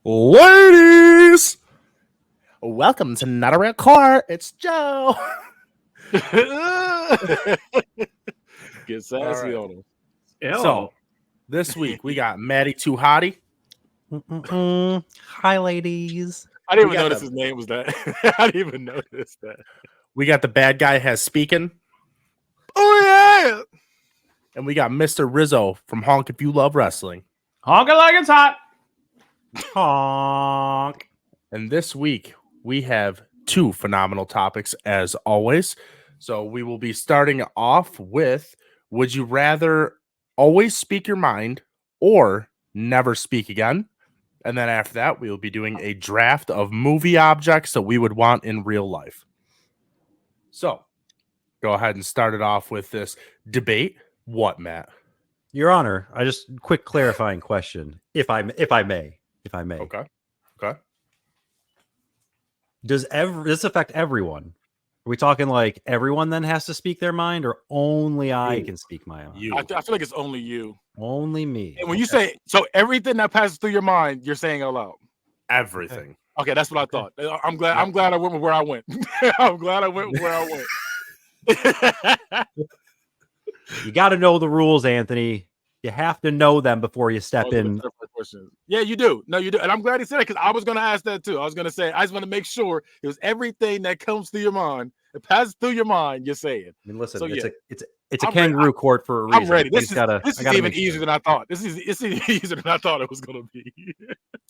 Ladies, welcome to Not a Real Car. It's Joe. Get sassy on him. So, this week we got Maddie Too Hottie. Hi, ladies. I didn't even notice his name was that. I didn't even notice that. We got the bad guy has speaking. Oh, yeah. And we got Mr. Rizzo from Honk If You Love Wrestling. Honk it like it's hot. Honk. And this week we have two phenomenal topics as always. So we will be starting off with, would you rather always speak your mind or never speak again? And then after that, we will be doing a draft of movie objects that we would want in real life. So go ahead and start it off with this debate. What, Matt? Your Honor, I just quick clarifying question, if I may. Okay. Does this affect everyone? Are we talking like everyone then has to speak their mind, or only I can speak my mind? I feel like it's only you. Only me. And when you say so, everything that passes through your mind, you're saying out loud. Everything. Okay, that's what I thought. I'm glad I went with where I went. I'm glad I went where I went. You got to know the rules, Anthony. You have to know them before you step in. Yeah, you do. No, you do. And I'm glad he said it because I was going to ask that too. I was going to say, I just want to make sure it was everything that comes through your mind, it passes through your mind, you're saying. I mean, listen, so, it's a kangaroo court for a reason. I'm ready. This is even easier than I thought. It's easier than I thought it was going to be.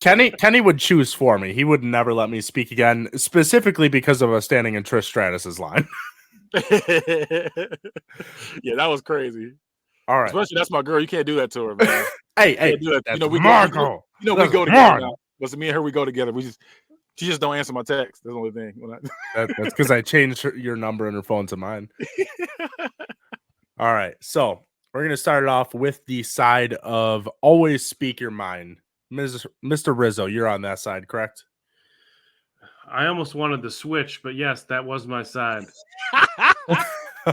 Kenny would choose for me. He would never let me speak again, specifically because of us standing in Trish Stratus's line. Yeah, that was crazy. All right. Especially that's my girl. You can't do that to her, man. hey, do that. That's we Marco. we go together now. But me and her, we go together. She just don't answer my text. That's the only thing. That's because I changed your number and her phone to mine. All right. So we're going to start it off with the side of always speak your mind. Mr. Rizzo, you're on that side, correct? I almost wanted to switch, but yes, that was my side.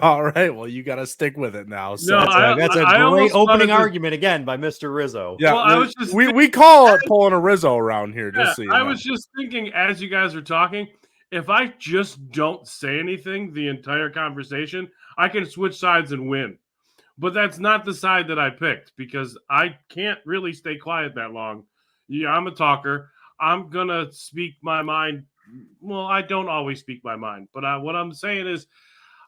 All right. Well, you got to stick with it now. So that's a great opening argument again by Mr. Rizzo. Yeah, well, we call it pulling a Rizzo around here. Just so you know. I was just thinking as you guys were talking, if I just don't say anything the entire conversation, I can switch sides and win. But that's not the side that I picked because I can't really stay quiet that long. Yeah, I'm a talker. I'm going to speak my mind. Well, I don't always speak my mind, but what I'm saying is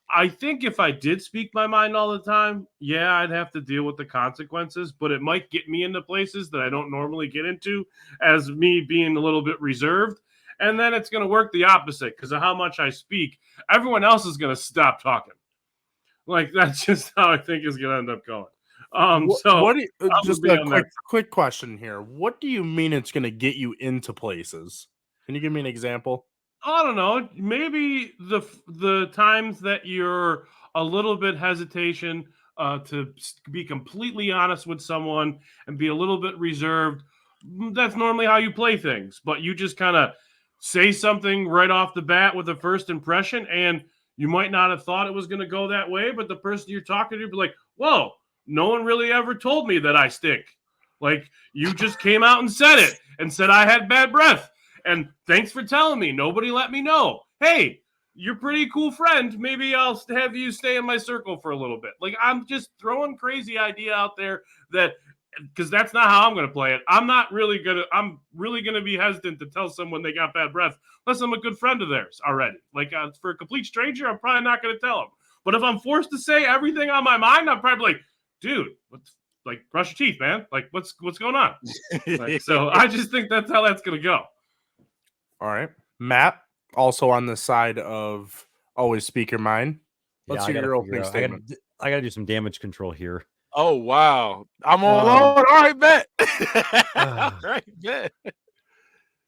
I think if I did speak my mind all the time, yeah, I'd have to deal with the consequences, but it might get me into places that I don't normally get into as me being a little bit reserved. And then it's going to work the opposite because of how much I speak. Everyone else is going to stop talking. Like, that's just how I think is going to end up going. Just a quick question here. What do you mean it's going to get you into places? Can you give me an example? I don't know. Maybe the times that you're a little bit hesitation to be completely honest with someone and be a little bit reserved. That's normally how you play things, but you just kind of say something right off the bat with a first impression, and you might not have thought it was going to go that way, but the person you're talking to be like, whoa, no one really ever told me that I stink. Like, you just came out and said it and said I had bad breath. And thanks for telling me. Nobody let me know. Hey, you're a pretty cool friend. Maybe I'll have you stay in my circle for a little bit. Like, I'm just throwing crazy idea out there because that's not how I'm going to play it. I'm really going to be hesitant to tell someone they got bad breath unless I'm a good friend of theirs already. Like, for a complete stranger, I'm probably not going to tell them. But if I'm forced to say everything on my mind, I'm probably like, dude, brush your teeth, man. Like, what's going on? So I just think that's how that's going to go. All right. Matt, also on the side of always speak your mind. Let's hear your opening statement. I got to do some damage control here. Oh, wow. I'm all alone. All right, bet. All right, bet.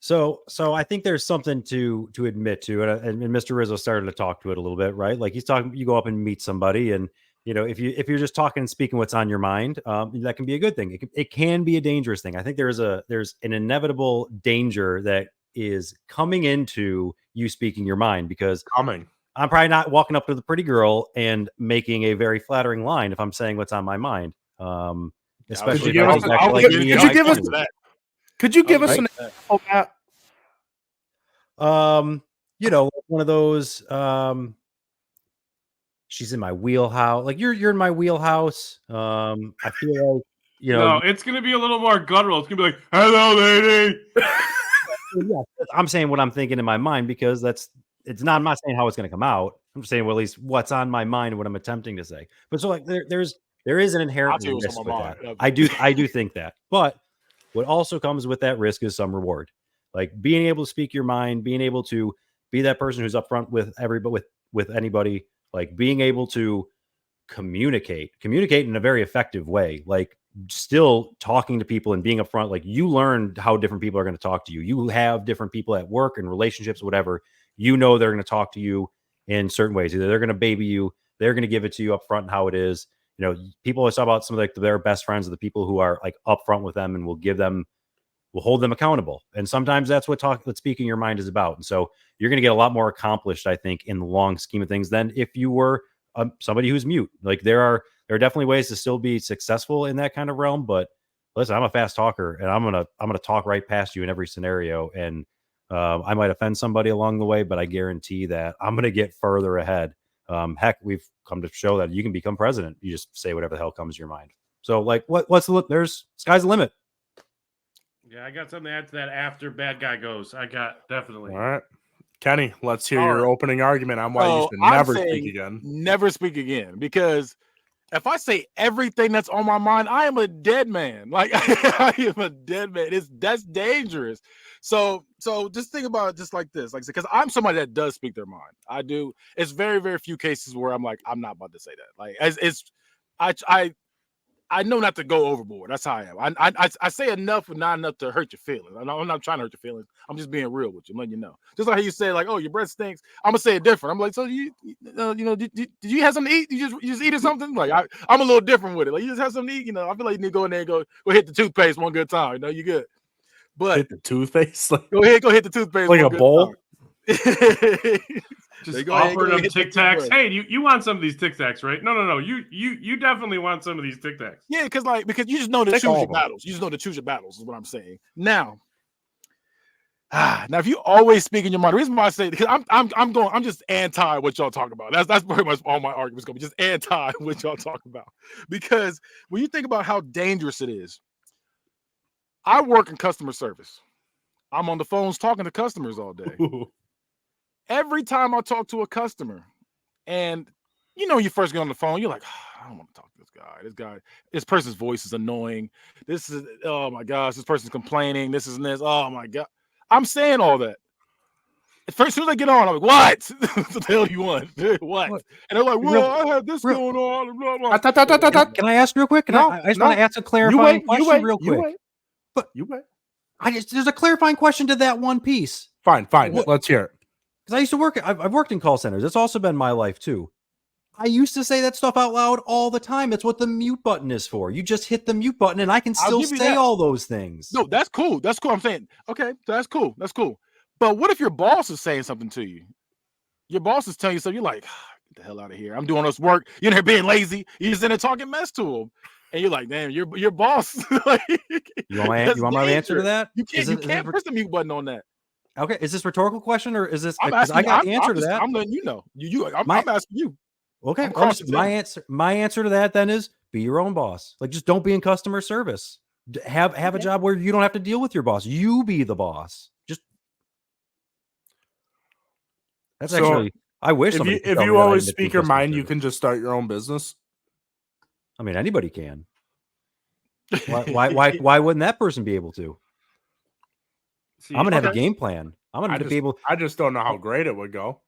So I think there's something to admit to, and Mr. Rizzo started to talk to it a little bit, right? Like he's talking, you go up and meet somebody, and if you're just talking and speaking what's on your mind, that can be a good thing. It can be a dangerous thing. I think there's an inevitable danger that is coming into you speaking your mind, because Coming. I'm probably not walking up to the pretty girl and making a very flattering line if I'm saying what's on my mind. Especially if I think back to like me and my family. Could you give us Right? an example of that? One of those. She's in my wheelhouse. Like you're in my wheelhouse. I feel like No, it's gonna be a little more guttural. It's gonna be like, "Hello, lady." yeah, I'm saying what I'm thinking in my mind, because it's not. I'm not saying how it's going to come out. I'm saying, well, at least what's on my mind and what I'm attempting to say. But so like there is an inherent risk with that. I do think that. But what also comes with that risk is some reward. Like being able to speak your mind, being able to be that person who's upfront with everybody, with anybody, like being able to communicate in a very effective way, like still talking to people and being upfront. Like you learn how different people are going to talk to you. You have different people at work and relationships, whatever. They're going to talk to you in certain ways. Either they're going to baby you, they're going to give it to you upfront and how it is. People always talk about some of like their best friends are the people who are like upfront with them and will hold them accountable. And sometimes that's what speaking your mind is about. And so you're going to get a lot more accomplished, I think, in the long scheme of things than if you were somebody who's mute. Like there are definitely ways to still be successful in that kind of realm. But listen, I'm a fast talker, and I'm gonna talk right past you in every scenario. And I might offend somebody along the way, but I guarantee that I'm gonna get further ahead. Heck, we've come to show that you can become president. You just say whatever the hell comes to your mind. So like, what's the there's sky's the limit. Yeah, I got something to add to that after bad guy goes. I got definitely. All right. Kenny, let's hear your opening argument on why you should never speak again. Never speak again, because if I say everything that's on my mind, I am a dead man. Like I am a dead man. That's dangerous. So just think about it just like this, like because I'm somebody that does speak their mind. I do. It's very, very few cases where I'm like, I'm not about to say that. Like I know not to go overboard. That's how I am. I say enough, but not enough to hurt your feelings. I'm not trying to hurt your feelings. I'm just being real with you, letting you know. Just like how you say, like, "Oh, your breath stinks." I'm gonna say it different. I'm like, "So did you have something to eat? You just eat or something?" Like I'm a little different with it. Like you just have something to eat. I feel like you need to go in there and go hit the toothpaste one good time. You good. But hit the toothpaste. Like, go hit the toothpaste like a bowl. Just offering them Tic Tacs. Hey, you want some of these Tic Tacs, right? No. You definitely want some of these Tic Tacs. Yeah, because you just know to choose your battles. You just know to choose your battles is what I'm saying. Now if you always speak in your mind, the reason why I say, because I'm just anti what y'all talk about. That's pretty much all my arguments gonna be, just anti what y'all talk about. Because when you think about how dangerous it is, I work in customer service. I'm on the phones talking to customers all day. Every time I talk to a customer, and you first get on the phone, you're like, I don't want to talk to this guy. This person's voice is annoying. This is, oh my gosh, this person's complaining. This is this. Oh my God. I'm saying all that. As soon as I get on, I'm like, what? What the hell do you want? What? And they're like, well, I had this going on. Blah, blah. Can I ask real quick? I just want to ask a clarifying question real quick. There's a clarifying question to that one piece. Fine. Let's hear it. Because I used to work, I've worked in call centers. It's also been my life too. I used to say that stuff out loud all the time. It's what the mute button is for. You just hit the mute button and I can still say all those things. No, that's cool. That's cool. I'm saying, okay, that's cool. That's cool. But what if your boss is saying something to you? Your boss is telling you something. You're like, get the hell out of here. I'm doing this work. You're in there being lazy. You're just in there talking mess to him. And you're like, damn, your boss. Like, you want my answer to that? You can't press the mute button on that. Okay, is this a rhetorical question or is this? I got the answer to that. I'm letting you know. I'm asking you. Okay, my answer to that then is be your own boss. Like, just don't be in customer service. Have a job where you don't have to deal with your boss. You be the boss. Just that's so actually. I wish if you always speak your mind, you can just start your own business. I mean, anybody can. Why wouldn't that person be able to? See, I'm gonna have a game plan. I just don't know how great it would go.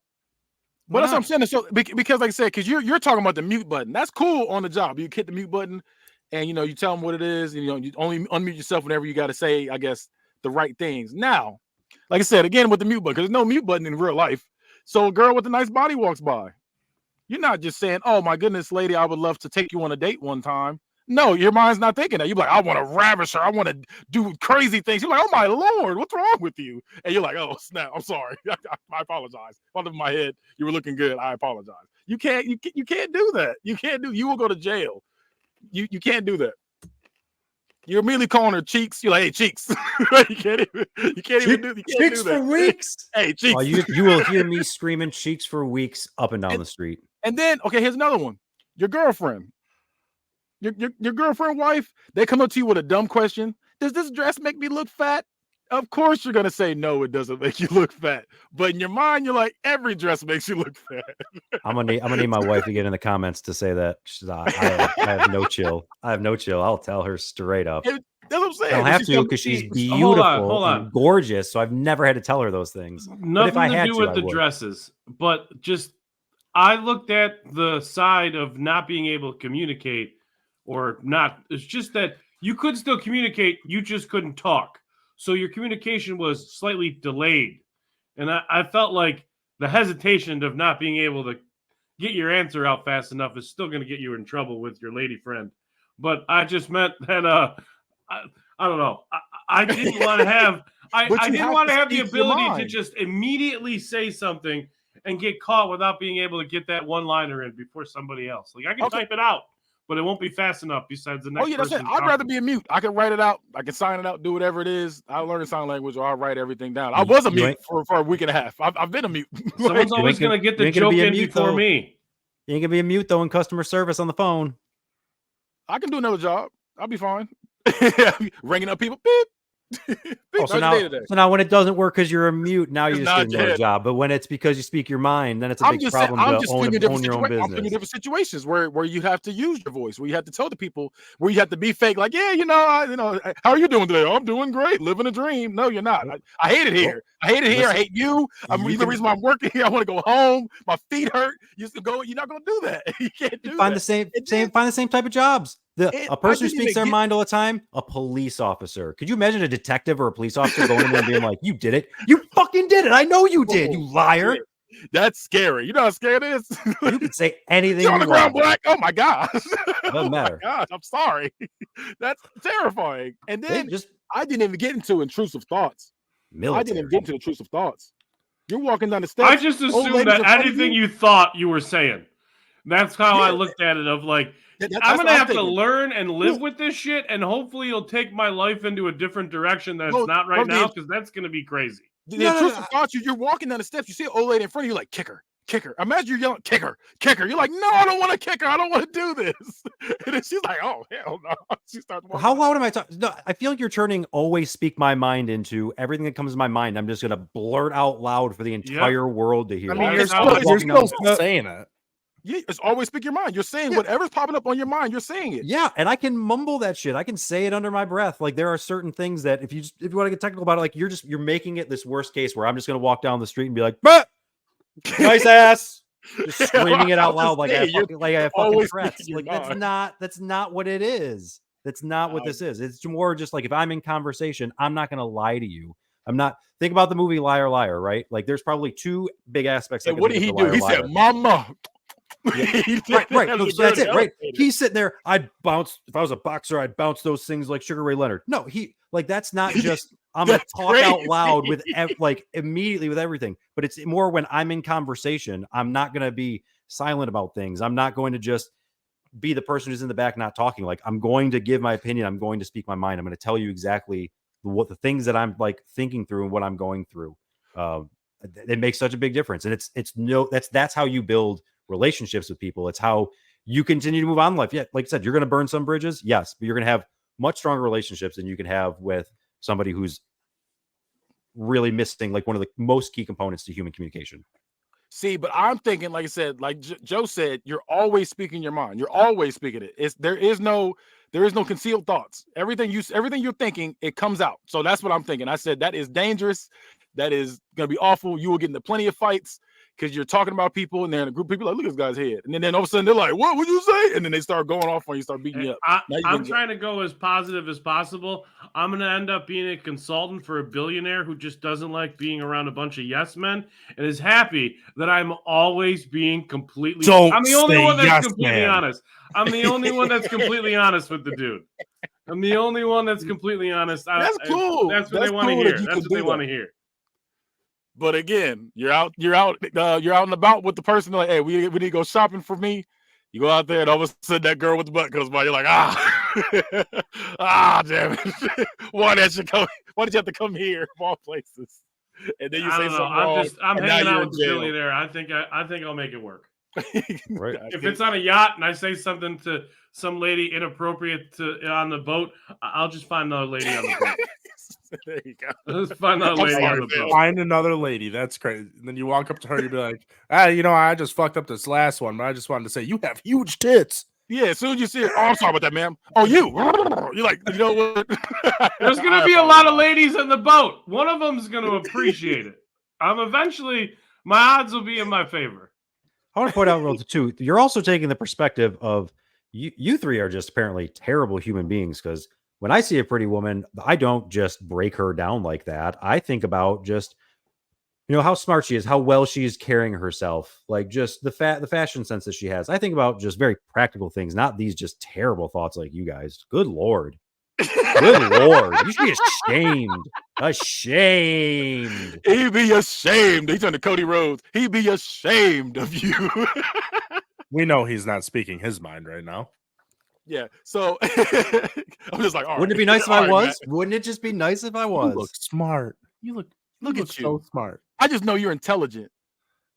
Well, that's what I'm saying. So because, like I said, because you're talking about the mute button. That's cool on the job. You hit the mute button, and you tell them what it is. And, you only unmute yourself whenever you got to say, I guess, the right things. Now, Like I said, again with the mute button, because there's no mute button in real life. So a girl with a nice body walks by. You're not just saying, "Oh my goodness, lady, I would love to take you on a date one time." No, your mind's not thinking that. You're like, "I want to ravish her. I want to do crazy things." You're like, "Oh my Lord, what's wrong with you?" And you're like, "Oh snap, I'm sorry. I apologize. Off of my head, you were looking good. I apologize." You can't do that. You will go to jail. You can't do that. You're immediately calling her cheeks. You're like, "Hey, cheeks." You can't even do cheeks that. for weeks. Hey, cheeks. Oh, you will hear me screaming cheeks for weeks up and down the street. And then, okay, here's another one. Your girlfriend, your girlfriend, wife, they come up to you with a dumb question. Does this dress make me look fat? Of course you're gonna say no, it doesn't make you look fat. But in your mind, you're like, every dress makes you look fat. I'm gonna need my wife to get in the comments to say that I have no chill. I have no chill. I'll tell her straight up. That's what I'm saying. I don't have to because she's beautiful and gorgeous. So I've never had to tell her those things. Nothing to do with the dresses, but just I looked at the side of not being able to communicate or not. It's just that you could still communicate. You just couldn't talk. So your communication was slightly delayed. And I felt like the hesitation of not being able to get your answer out fast enough is still going to get you in trouble with your lady friend. But I just meant that, I don't know. I didn't want to have, I didn't want to have the ability to just immediately say something and get caught without being able to get that one-liner in before somebody else. Like I can type it out, but it won't be fast enough besides the next person. That's it. I'd rather be a mute. I can write it out. I can sign it out, do whatever it is. I'll learn sign language or I'll write everything down. I was a mute for a week and a half. I've been a mute. Someone's always going to get the joke in before me. You ain't going to be a mute, though, in customer service on the phone. I can do another job. I'll be fine. Ringing up people. Beep. So now when it doesn't work because you're a mute, now you just get another job. But when it's because you speak your mind, then it's a big problem to own your own business. I'm thinking different situations where you have to use your voice, where you have to tell the people, where you have to be fake, like, how are you doing today? Oh, I'm doing great, living a dream. No, you're not. I hate it here. I hate you. The reason why I'm working here. I want to go home. My feet hurt. You're not going to do that. You can't do that. Find the same type of jobs. A person who speaks their mind all the time, a police officer. Could you imagine a detective or a police officer going in there and being like, "You did it. You fucking did it. I know you did, you liar." That's scary. You know how scary it is? You can say anything. You're on the ground, black. Oh my God. Doesn't matter. God, I'm sorry. That's terrifying. And then I didn't even get into intrusive thoughts. I didn't even get into intrusive thoughts. You're walking down the steps. I just assumed that anything you thought you were saying. That's how I looked at it. Of like, I'm going to have to learn and live with this shit, and hopefully it'll take my life into a different direction that's not right now, because that's going to be crazy. The intrusive thoughts, you're walking down the steps, you see an old lady in front of you, like, kick her. Imagine you're yelling, kick her. You're like, no, I don't want to kick her. I don't want to do this. And then she's like, oh, hell no. She starts walking. How loud am I talking? No, I feel like you're turning always speak my mind into everything that comes to my mind. I'm just going to blurt out loud for the entire world to hear. I mean, you're still saying it. Yeah, it's always speak your mind. You're saying whatever's popping up on your mind, you're saying it. Yeah, and I can mumble that shit. I can say it under my breath. Like there are certain things that if you want to get technical about it, like you're making it this worst case where I'm just gonna walk down the street and be like, "Bah! Nice ass," just screaming it out loud like I fucking threats. Like that's not what it is. That's not what this is. It's more just like if I'm in conversation, I'm not gonna lie to you. I'm not. Think about the movie Liar Liar, right? Like there's probably two big aspects. And what did he do? He said, "Mama." Yeah. right. No, so that's it, right? He's sitting there. I'd bounce if I was a boxer. I'd bounce those things like Sugar Ray Leonard. No, that's not just. I'm gonna talk out loud with immediately with everything. But it's more when I'm in conversation. I'm not gonna be silent about things. I'm not going to just be the person who's in the back not talking. Like I'm going to give my opinion. I'm going to speak my mind. I'm going to tell you exactly what the things that I'm like thinking through and what I'm going through. It makes such a big difference, and that's how you build relationships with people. It's how you continue to move on in life. Yeah, like I said, you're going to burn some bridges, yes, but you're going to have much stronger relationships than you can have with somebody who's really missing like one of the most key components to human communication. See, but I'm thinking, like I said, like Joe said, you're always speaking your mind. You're always speaking it. There is no concealed thoughts. Everything you're thinking, it comes out. So that's what I'm thinking. I said that is dangerous. that is gonna be awful. You will get into plenty of fights because you're talking about people and they're in a group of people like, look at this guy's head. And then all of a sudden they're like, what would you say? And then they start going off on you, start beating you up. I'm trying to go as positive as possible. I'm going to end up being a consultant for a billionaire who just doesn't like being around a bunch of yes men and is happy that I'm always being completely. I'm the only one that's completely honest. I'm the only one that's completely honest with the dude. I'm the only one that's completely honest. That's cool. That's what they want to hear. That's what they want to hear. But again, you're out and about with the person like, hey, we need to go shopping for me. You go out there and all of a sudden that girl with the butt comes by. You're like, damn it. Why did you have to come here of all places? And then you say something wrong. I'm hanging out with the billionaire. I think I'll make it work. Right. If it's on a yacht and I say something to some lady inappropriate on the boat, I'll just find another lady on the boat. There you go. Let's find another lady on the boat. Find another lady. That's crazy. And then you walk up to her, you'd be like, I just fucked up this last one, but I just wanted to say you have huge tits. Yeah, as soon as you see it, I'm sorry about that, ma'am. Oh, you're like, you know what? There's gonna be a lot of ladies in the boat. One of them's gonna appreciate it. Eventually my odds will be in my favor. I want to point out real too, you're also taking the perspective of you three are just apparently terrible human beings, because when I see a pretty woman, I don't just break her down like that. I think about just, how smart she is, how well she's carrying herself, like just the fashion sense that she has. I think about just very practical things, not these just terrible thoughts like you guys. Good Lord. Good Lord. You should be ashamed. Ashamed. He'd be ashamed. He turned to Cody Rhodes. He'd be ashamed of you. We know he's not speaking his mind right now. Yeah, so I'm just like, all wouldn't it be nice if I was? Right, wouldn't it just be nice if I was? You look smart. You look at you. So smart. I just know you're intelligent.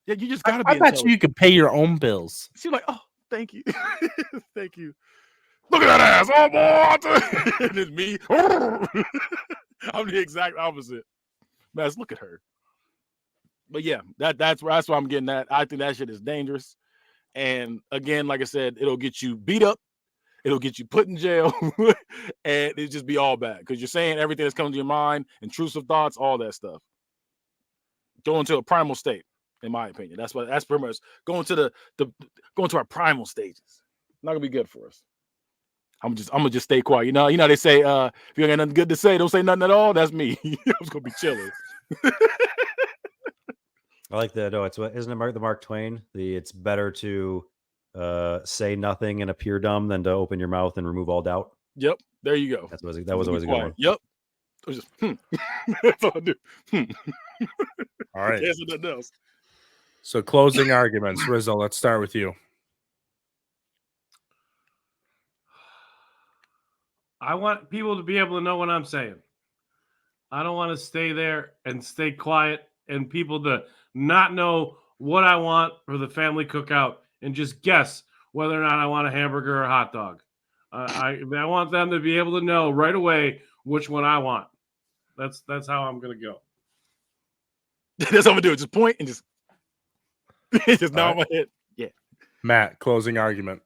Yeah, you just gotta be. I bet you could pay your own bills. She's like, oh, thank you, thank you. Look at that ass, oh boy! And it's me. I'm the exact opposite. Man, look at her. But yeah, that's why I'm getting that. I think that shit is dangerous. And again, like I said, it'll get you beat up. It'll get you put in jail, and it'll just be all bad because you're saying everything that's coming to your mind, intrusive thoughts, all that stuff. Going to a primal state, in my opinion. That's pretty much going to going to our primal stages. Not gonna be good for us. I'm gonna just stay quiet. You know they say if you ain't got nothing good to say, don't say nothing at all. That's me. I'm just gonna be chilling. I like that. Oh, isn't it the Mark Twain? It's better to say nothing and appear dumb than to open your mouth and remove all doubt. Yep, there you go. That was always a good one. Yep. I was just that's all I do. All right. Can't say nothing else. So closing arguments, Rizzo. Let's start with you. I want people to be able to know what I'm saying. I don't want to stay there and stay quiet and people to not know what I want for the family cookout and just guess whether or not I want a hamburger or a hot dog. I want them to be able to know right away which one I want. That's how I'm going to go. That's what I'm going to do. Just point and just nod my head. Yeah. Matt, closing argument.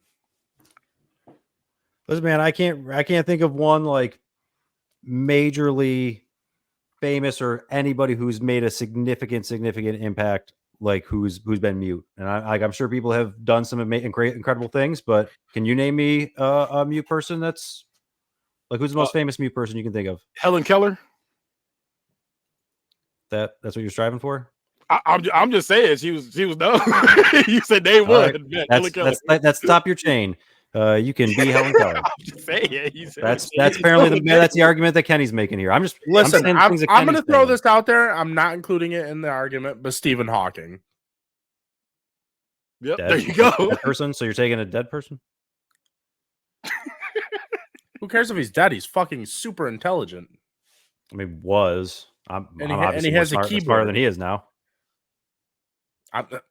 Listen, man, I can't think of one like majorly famous or anybody who's made a significant impact, like who's been mute. And I'm sure people have done some incredible things, but can you name me a mute person that's like, who's the most famous mute person you can think of? Helen Keller. That's what you're striving for? I'm just saying she was dumb. You said they would. Right. That's top your chain. You can be Helen Keller. I'm just saying. That's apparently that's the argument that Kenny's making here. I'm going to throw this out there. I'm not including it in the argument, but Stephen Hawking. Yep, there you go. Dead person. So you're taking a dead person? Who cares if he's dead? He's fucking super intelligent. I mean, was. And he has a keyboard. Smarter than he is now.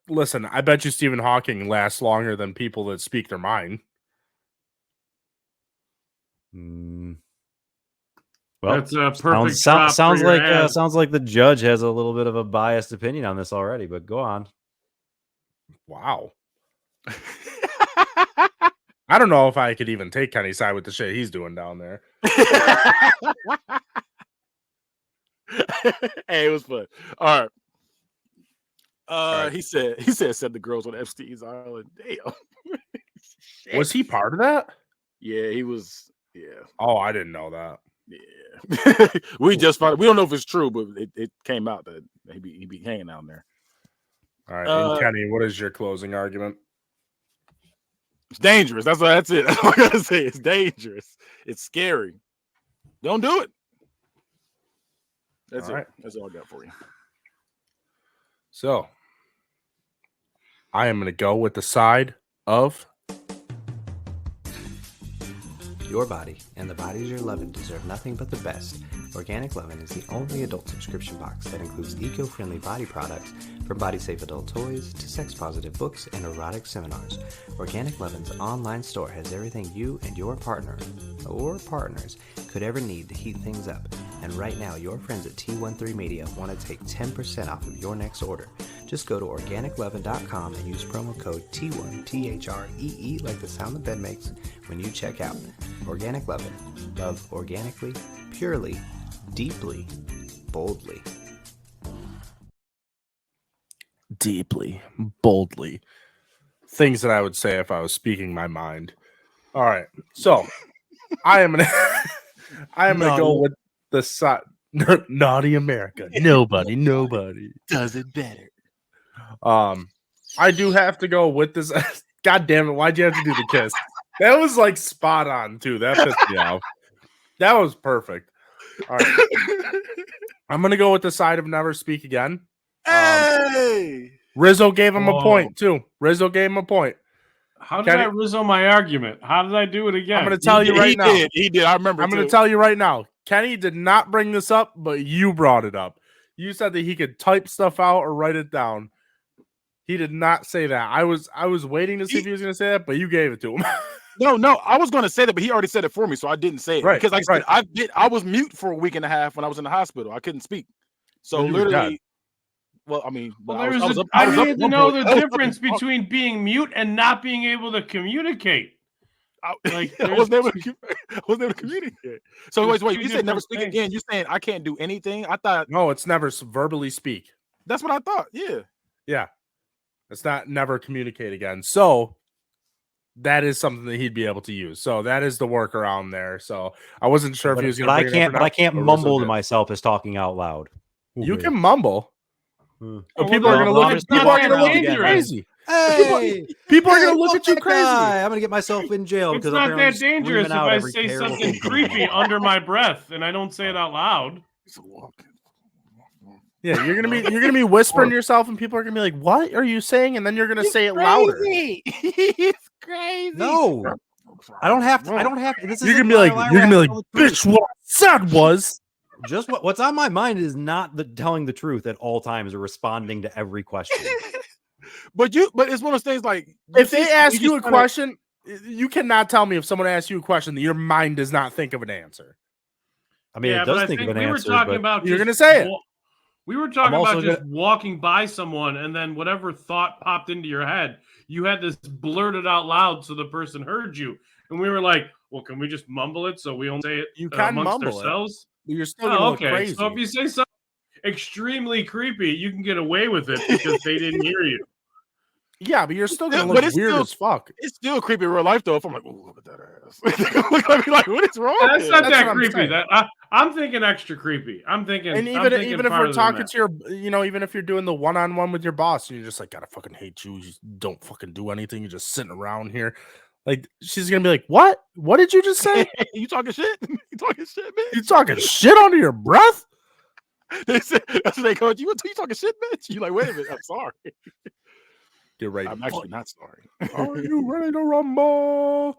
Listen, I bet you Stephen Hawking lasts longer than people that speak their mind. Well, that's a perfect sounds like the judge has a little bit of a biased opinion on this already, but go on. Wow. I don't know if I could even take Kenny's side with the shit he's doing down there. Hey, it was fun. All right. right. He said send the girls on Epstein's Island. Damn. Was he part of that? Yeah, he was. Yeah. Oh, I didn't know that. Yeah. We just found. We don't know if it's true, but it came out that he be hanging down there. All right. And Kenny, what is your closing argument? It's dangerous. That's it. That's all I gotta say. It's dangerous. It's scary. Don't do it. That's all it. That's all I got for you. So I am going to go with the side of your body and the bodies you're loving deserve nothing but the best. Organic Lovin' is the only adult subscription box that includes eco-friendly body products, from body-safe adult toys to sex-positive books and erotic seminars. Organic Lovin's online store has everything you and your partner or partners could ever need to heat things up. And right now, your friends at T13 Media want to take 10% off of your next order. Just go to organiclovin.com and use promo code T1, T-H-R-E-E, like the sound the bed makes, when you check out. Organic Lovin'. Love organically, purely, deeply, boldly. Deeply, boldly. Things that I would say if I was speaking my mind. All right. So I am gonna go with the side. Naughty America. Nobody does it better. I do have to go with this. God damn it! Why'd you have to do the kiss? That was like spot on too. That pissed me off. That was perfect. All right, I'm gonna go with the side of never speak again. Hey, Rizzo gave him a point too. Rizzo gave him a point. How did I Rizzo my argument? How did I do it again? I'm gonna tell you right now. He did. I remember. I'm gonna tell you right now. Kenny did not bring this up, but you brought it up. You said that he could type stuff out or write it down. He did not say that. I was waiting to see if he was going to say that, but you gave it to him. No, I was going to say that, but he already said it for me, so I didn't say it. Right, because like I said, I was mute for a week and a half when I was in the hospital. I couldn't speak. So literally, well, I mean, I need to know the difference between being mute and not being able to communicate. I wasn't able to communicate. So wait, you said never speak again. You're saying I can't do anything? I thought no, it's never verbally speak. That's what I thought. Yeah. It's not never communicate again. So that is something that he'd be able to use. So that is the workaround there. So I wasn't sure if he was going to. I can't mumble to myself as talking out loud. You can mumble. People are going to look at you crazy. Hey, people are going to look at you crazy. I'm going to get myself in jail. It's not that dangerous if I say something creepy under my breath and I don't say it out loud. Yeah, you're gonna be whispering to yourself, and people are gonna be like, "What are you saying?" And then you're gonna say it louder. He's crazy. No, I don't have to. You're gonna be like, "Bitch, what I said was." Just what's on my mind is not telling the truth at all times or responding to every question. But it's one of those things like if they ask you a question, you cannot tell me if someone asks you a question that your mind does not think of an answer. I mean, it does think of an answer. You're gonna say it. We were talking about just walking by someone and then whatever thought popped into your head, you had this blurted out loud so the person heard you. And we were like, well, can we just mumble it so we don't say it amongst ourselves? You're still gonna look crazy. So if you say something extremely creepy, you can get away with it because they didn't hear you. Yeah, but you're still gonna look weird as fuck. It's still creepy in real life, though. If I'm like, oh, look at that ass. Look at me like, what is wrong? That's not that creepy. I'm thinking extra creepy. I'm thinking, and even if we're talking to your, even if you're doing the one-on-one with your boss, and you're just like, God, I fucking hate you. You just don't fucking do anything. You're just sitting around here. Like, she's gonna be like, what? What did you just say? You talking shit? You talking shit, man? You talking shit under your breath? That's what they call you. You talking shit, bitch? You like, wait a minute. I'm sorry. Get ready. I'm actually not sorry. Are you ready to rumble?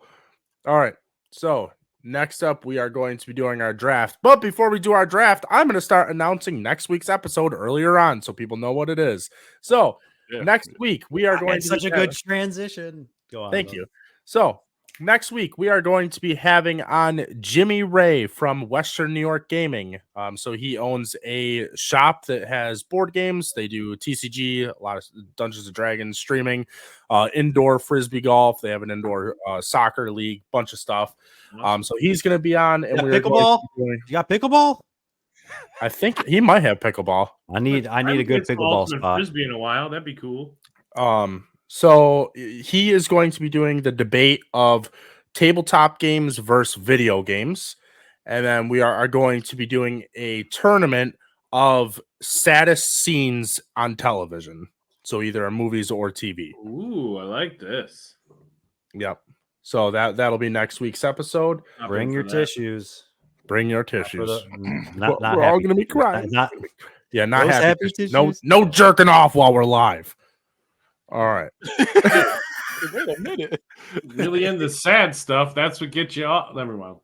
All right. So next up, we are going to be doing our draft. But before we do our draft, I'm going to start announcing next week's episode earlier on so people know what it is. So next week, we are going to such a good transition. Go on. Thank you. So next week, we are going to be having on Jimmy Ray from Western New York Gaming. So he owns a shop that has board games. They do TCG, a lot of Dungeons & Dragons streaming, indoor frisbee golf. They have an indoor soccer league, bunch of stuff. So he's going to be on. And pickleball? You got pickleball? I think he might have pickleball. I need a good pickleball spot. Frisbee in a while. That'd be cool. So he is going to be doing the debate of tabletop games versus video games. And then we are going to be doing a tournament of saddest scenes on television. So either movies or TV. Ooh, I like this. Yep. So that'll be next week's episode. Bring your tissues. Bring your tissues. Not we're all gonna be crying. Not happy tissues. No jerking off while we're live. All right. Wait a minute. Really into sad stuff. That's what gets you off. Never mind.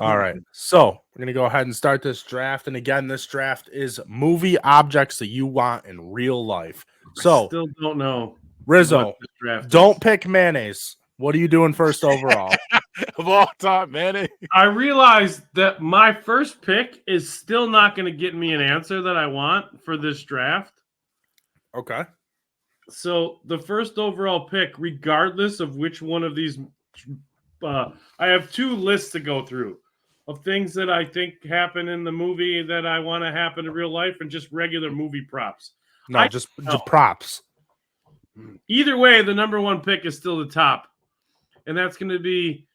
All right. So we're going to go ahead and start this draft. And again, this draft is movie objects that you want in real life. So I still don't know. Rizzo, don't pick mayonnaise. What are you doing first overall? Of all time, mayonnaise. I realized that my first pick is still not going to get me an answer that I want for this draft. Okay. So the first overall pick, regardless of which one of these, I have two lists to go through of things that I think happen in the movie that I want to happen in real life, and just regular movie props. No, just props. Either way, the number one pick is still the top, and that's going to be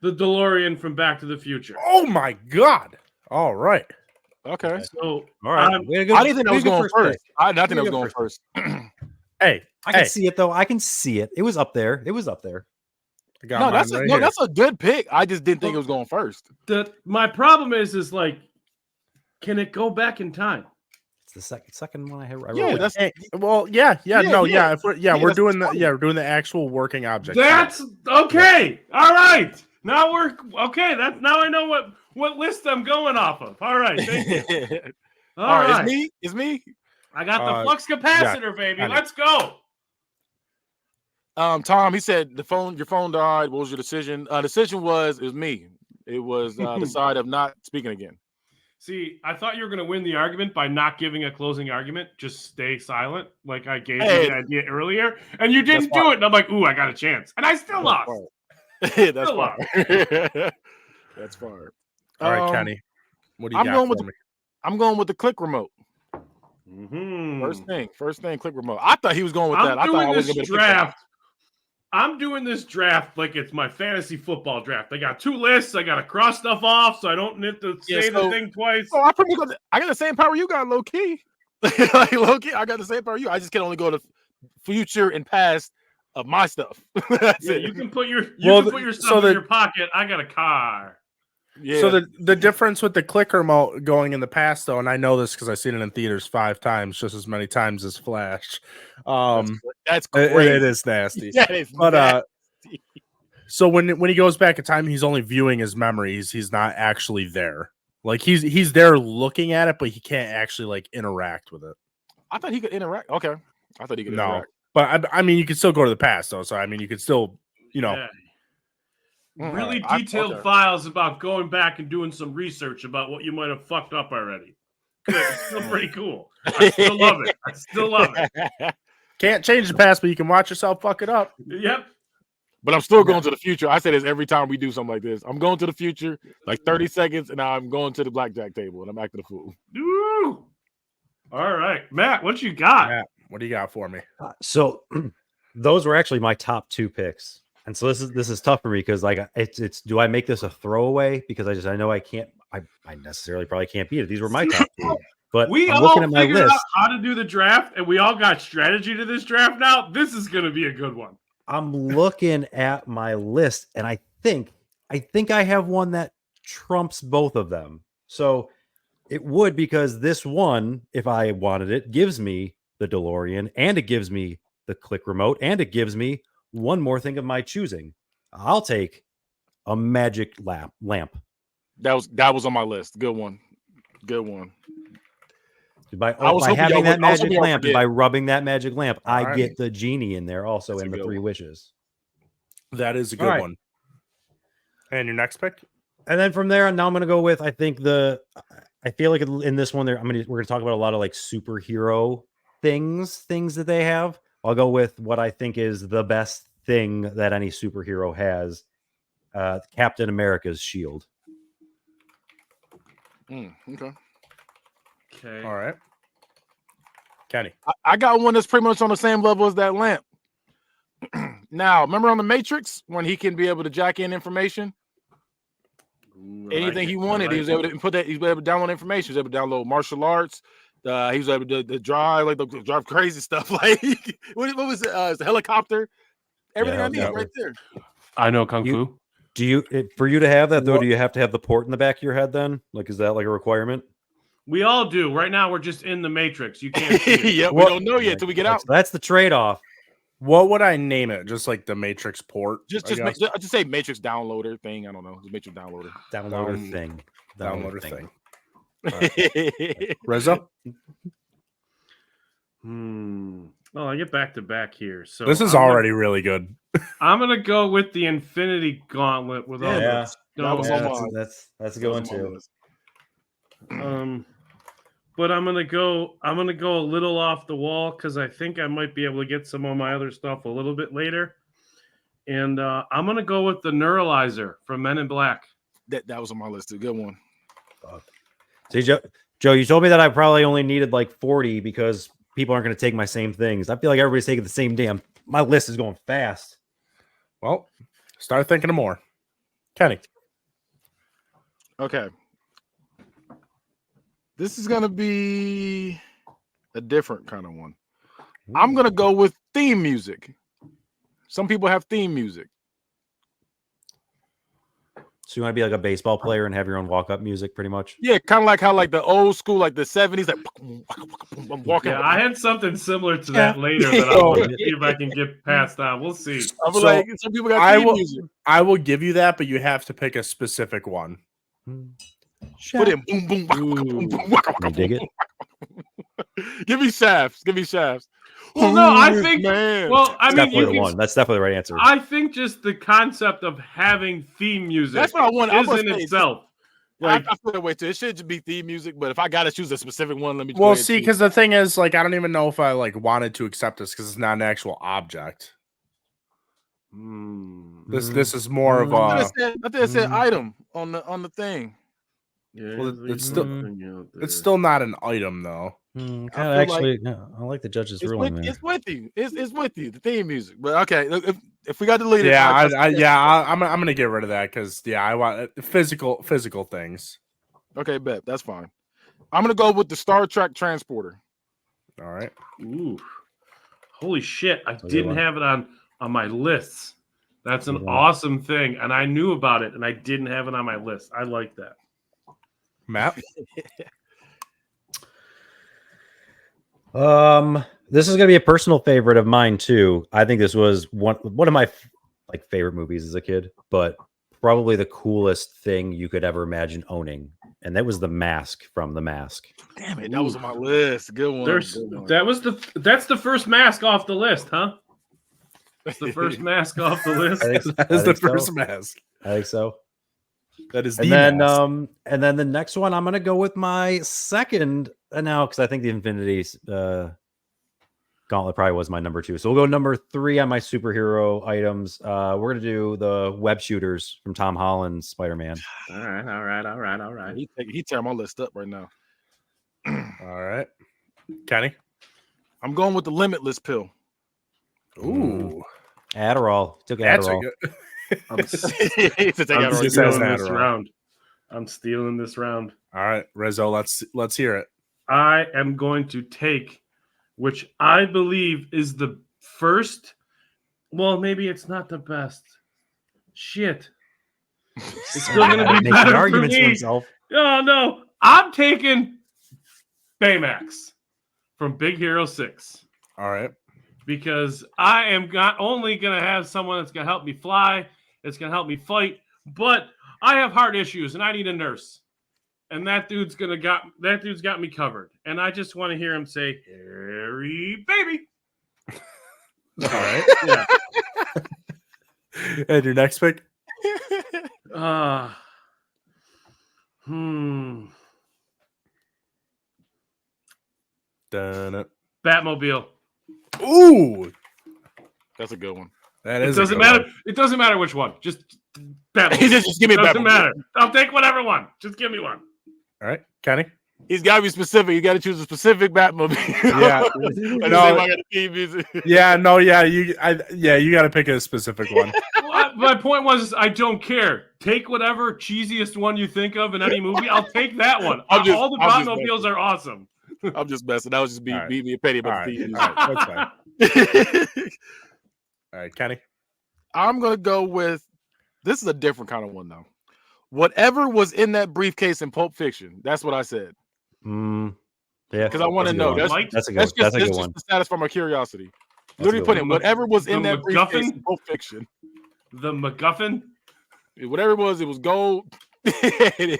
the DeLorean from Back to the Future. Oh my God! All right. Okay. So all right. I didn't think I was going first. I think I was going first. Hey, I can see it though. I can see it. It was up there. No, that's a good pick. I just didn't think it was going first. My problem is like, can it go back in time? It's the second one I had. Yeah, that's we're doing the actual working object. That's okay. All right. Now we're okay. Now I know what list I'm going off of. All right. Thank you. All right. It's me. I got the flux capacitor, baby. Let's go. Tom, he said your phone died. What was your decision? Decision was me. It was the side of not speaking again. See, I thought you were going to win the argument by not giving a closing argument. Just stay silent, like I gave you the idea earlier, and you didn't do it. And I'm like, ooh, I got a chance, and I still lost. That's fine. That's fine. All right, Kenny, what do you got for me? I'm going with the click remote. Mm-hmm. First thing, click remote. I thought he was going with that. I thought I was going to draft. I'm doing this draft like it's my fantasy football draft. I got two lists. I got to cross stuff off so I don't need to say the thing twice. Oh, I got the same power you got, low key. Like low key, I got the same power you. I just can only go to future and past of my stuff. That's it. You can put your stuff in your pocket. I got a car. Yeah. So the difference with the click remote going in the past, though, and I know this because I've seen it in theaters 5 times, just as many times as Flash. That's crazy. It is nasty. That is nasty. So when he goes back in time, he's only viewing his memories. He's not actually there. Like he's there looking at it, but he can't actually like interact with it. I thought he could interact. Okay, I thought he could interact. But I mean, you could still go to the past, though. So I mean, you could still, really detailed files about going back and doing some research about what you might have fucked up already. Good. It's still pretty cool. I still love it. Can't change the past, but you can watch yourself fuck it up. Yep. But I'm still going to the future. I say this every time we do something like this. I'm going to the future, like 30 seconds, and I'm going to the blackjack table, and I'm acting a fool. Ooh. All right. Matt, what you got? Matt, what do you got for me? So those were actually my top 2 picks. And so this is tough for me because like it's do I make this a throwaway because I know I can't I necessarily probably can't beat it. These were my top 2. But we I'm all looking at my figured list. out how to do the draft, and we all got strategy to this draft now. This is going to be a good one. I'm looking at my list, and I think I have one that trumps both of them. So it would, because this one, if I wanted it, gives me the DeLorean, and it gives me the click remote, and it gives me one more thing of my choosing. I'll take a magic lamp. That was on my list. Good one. By having that magic lamp, by rubbing that magic lamp, I get the genie in there also. That's in the 3 wishes. That is a good one. And your next pick? And then from there, now I'm going to go with, I feel like in this one, we're going to talk about a lot of like superhero things that they have. I'll go with what I think is the best thing that any superhero has. Captain America's shield. Okay. Okay. All right. Kenny. I got one that's pretty much on the same level as that lamp. Now, remember on the Matrix when he can be able to jack in information? Anything he wanted, he was able to put that. He was able to download information. He was able to download martial arts. He was able to drive drive crazy stuff. Like what was it? The helicopter. Everything I need right there. I know Kung Fu. Do you for you to have that though? Do you have to have the port in the back of your head then? Like, is that like a requirement? We all do. Right now, we're just in the Matrix. You can't see it. Yeah, we don't know yet till we get out. That's the trade-off. What would I name it? Just like the Matrix port? Just say Matrix downloader thing. I don't know. The Matrix downloader. Downloader thing. Downloader thing. Right. Rizzo? Oh, I get back to back here. So this is already really good. I'm gonna go with the Infinity Gauntlet with all that's a good one too. But I'm gonna go a little off the wall because I think I might be able to get some of my other stuff a little bit later. And I'm gonna go with the Neuralizer from Men in Black. That was on my list. A good one. See, Joe, you told me that I probably only needed like 40 because people aren't going to take my same things. I feel like everybody's taking the same damn. My list is going fast. Well, start thinking of more. Kenny. Okay. This is going to be a different kind of one. I'm going to go with theme music. Some people have theme music. So you want to be like a baseball player and have your own walk-up music, pretty much? Yeah, kind of like how like the old school, like the 70s, like I'm walking. Yeah, I had something similar to that later, but I'll see if I can get past that. We'll see. I was like, some people got theme music. I will give you that, but you have to pick a specific one. Put in boom, boom, boom, boom. I dig it. Give me shafts. Give me shafts. Well, no, I think. Man. Well, I mean, definitely the one. That's definitely the right answer. I think just the concept of having theme music. That's what I want. Is in itself. Like, I feel that way too. It should be theme music, but if I gotta choose a specific one, let me. Well, see, because the thing is, like, I don't even know if I like wanted to accept this because it's not an actual object. This is more of a. I think it said item on the thing. Yeah, well, it's still not an item though. Actually, I like the judge's ruling. It's with you. It's with you. The theme music, but okay. If we got deleted, I'm gonna get rid of that because I want physical things. Okay, bet that's fine. I'm gonna go with the Star Trek transporter. All right. Ooh, holy shit! I didn't have it on my lists. That's an awesome thing, and I knew about it, and I didn't have it on my list. I like that. Matt. This is gonna be a personal favorite of mine too. I think this was one of my favorite movies as a kid, but probably the coolest thing you could ever imagine owning, and that was The Mask from The Mask. Damn it, that was on my list. Good one. That's the first mask off the list, huh? That's the first mask off the list. That is the first mask. I think so. That is and then the next one, I'm gonna go with my second now because I think the Infinity Gauntlet probably was my number 2. So we'll go number 3 on my superhero items. We're gonna do the web shooters from Tom Holland's Spider-Man. All right. He tearing my list up right now. All right, Kenny. I'm going with the Limitless pill. Ooh, Adderall. Took Adderall. I'm stealing this round. All right, Rizzo, let's hear it. I am going to take, which I believe is the first. Well, maybe it's not the best. Shit. It's still going to be better for me. Oh, no. I'm taking Baymax from Big Hero 6. All right. Because I am not only going to have someone that's going to help me fly, it's going to help me fight, but I have heart issues and I need a nurse. And that dude's got me covered. And I just want to hear him say, "Harry, baby." All right. Yeah. And your next pick? Batmobile. Ooh, that's a good one. That is. It doesn't matter. It doesn't matter which one. Just Batmobile. Just give me. It doesn't matter. I'll take whatever one. Just give me one. All right, Kenny. He's got to be specific. You got to choose a specific Batmobile. Yeah. You got to pick a specific one. My point was, I don't care. Take whatever cheesiest one you think of in any movie. I'll take that one. All the Batmobiles are awesome. I'm just messing. That was just being petty about the theme. That's fine. All right, Kenny. I'm gonna go with. This is a different kind of one though. Whatever was in that briefcase in Pulp Fiction. That's what I said. Yeah, because I want to know. That's a good one. To satisfy my curiosity. Literally put in whatever was in that briefcase in Pulp Fiction. The MacGuffin. Whatever it was gold. And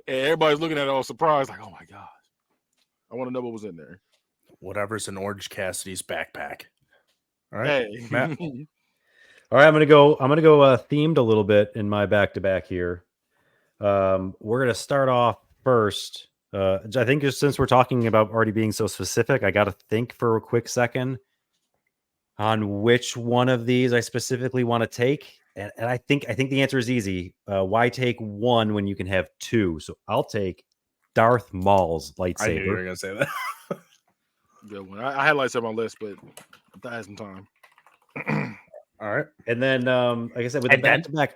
everybody's looking at it all surprised, like, oh my gosh. I want to know what was in there. Whatever's in Orange Cassidy's backpack. All right, hey. Matt. All right, I'm gonna go themed a little bit in my back-to-back here. We're gonna start off first. I think just since we're talking about already being so specific, I got to think for a quick second on which one of these I specifically want to take. And I think the answer is easy. Why take one when you can have two? So I'll take Darth Maul's lightsaber. I knew you were gonna say that. Good one. I had lights on my list, but I had some time. All right. And then, like I said, with the back-to-back,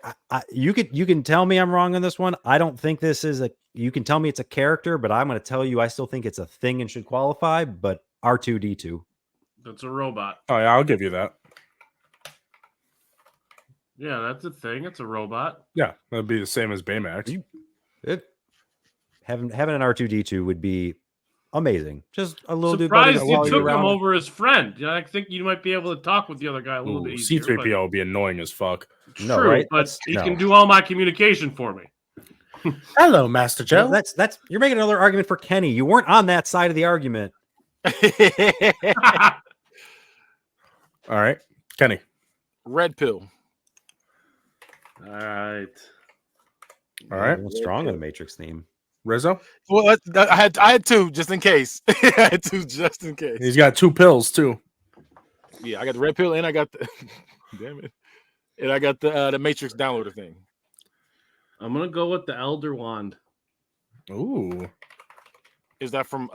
you can tell me I'm wrong on this one. I don't think this is you can tell me it's a character, but I'm going to tell you I still think it's a thing and should qualify, but R2-D2. That's a robot. Oh, yeah, I'll give you that. Yeah, that's a thing. It's a robot. Yeah, that'd be the same as Baymax. Having an R2-D2 would be amazing. Just a little surprised you took him over his friend. I think you might be able to talk with the other guy a little bit easier. C-3PO would be annoying as fuck. No, true, right? But he can do all my communication for me. Hello, Master Joe. That's you're making another argument for Kenny. You weren't on that side of the argument. All right, Kenny. Red pill. All right. Strong on the Matrix theme. Rizzo? Well, I had two just in case. I had two just in case. He's got two pills too. Yeah, I got the red pill and I got the damn it. And I got the Matrix downloader thing. I'm gonna go with the Elder Wand. Ooh. Is that from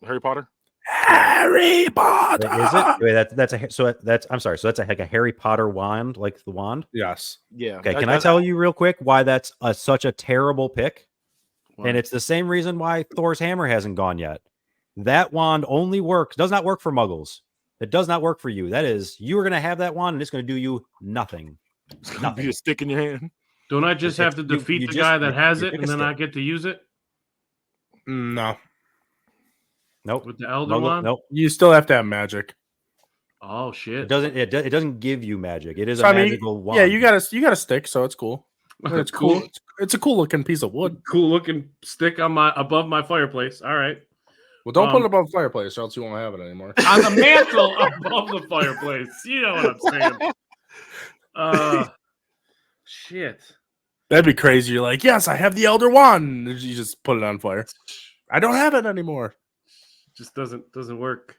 Harry Potter? Harry Potter. Wait, is it? Wait, that's I'm sorry. So that's like a Harry Potter wand, like the wand? Yes. Yeah. Okay, can I tell you real quick why that's such a terrible pick? And it's the same reason why Thor's hammer hasn't gone yet. That wand only does not work for muggles. It does not work for you. That is, you are going to have that wand and it's going to do you nothing. It's going to be a stick in your hand. Don't I just have to defeat the guy that has it and then I get to use it? No. Nope. With the Elder Wand? Nope. You still have to have magic. Oh shit! It doesn't give you magic. It is a magical wand. Yeah, you got a stick, so it's cool. It's cool. It's a cool looking piece of wood. Cool looking stick on above my fireplace. All right. Well, don't put it above the fireplace, or else you won't have it anymore. On the mantle above the fireplace. You know what I'm saying? Shit. That'd be crazy. You're like, yes, I have the Elder Wand. You just put it on fire. I don't have it anymore. Just doesn't work.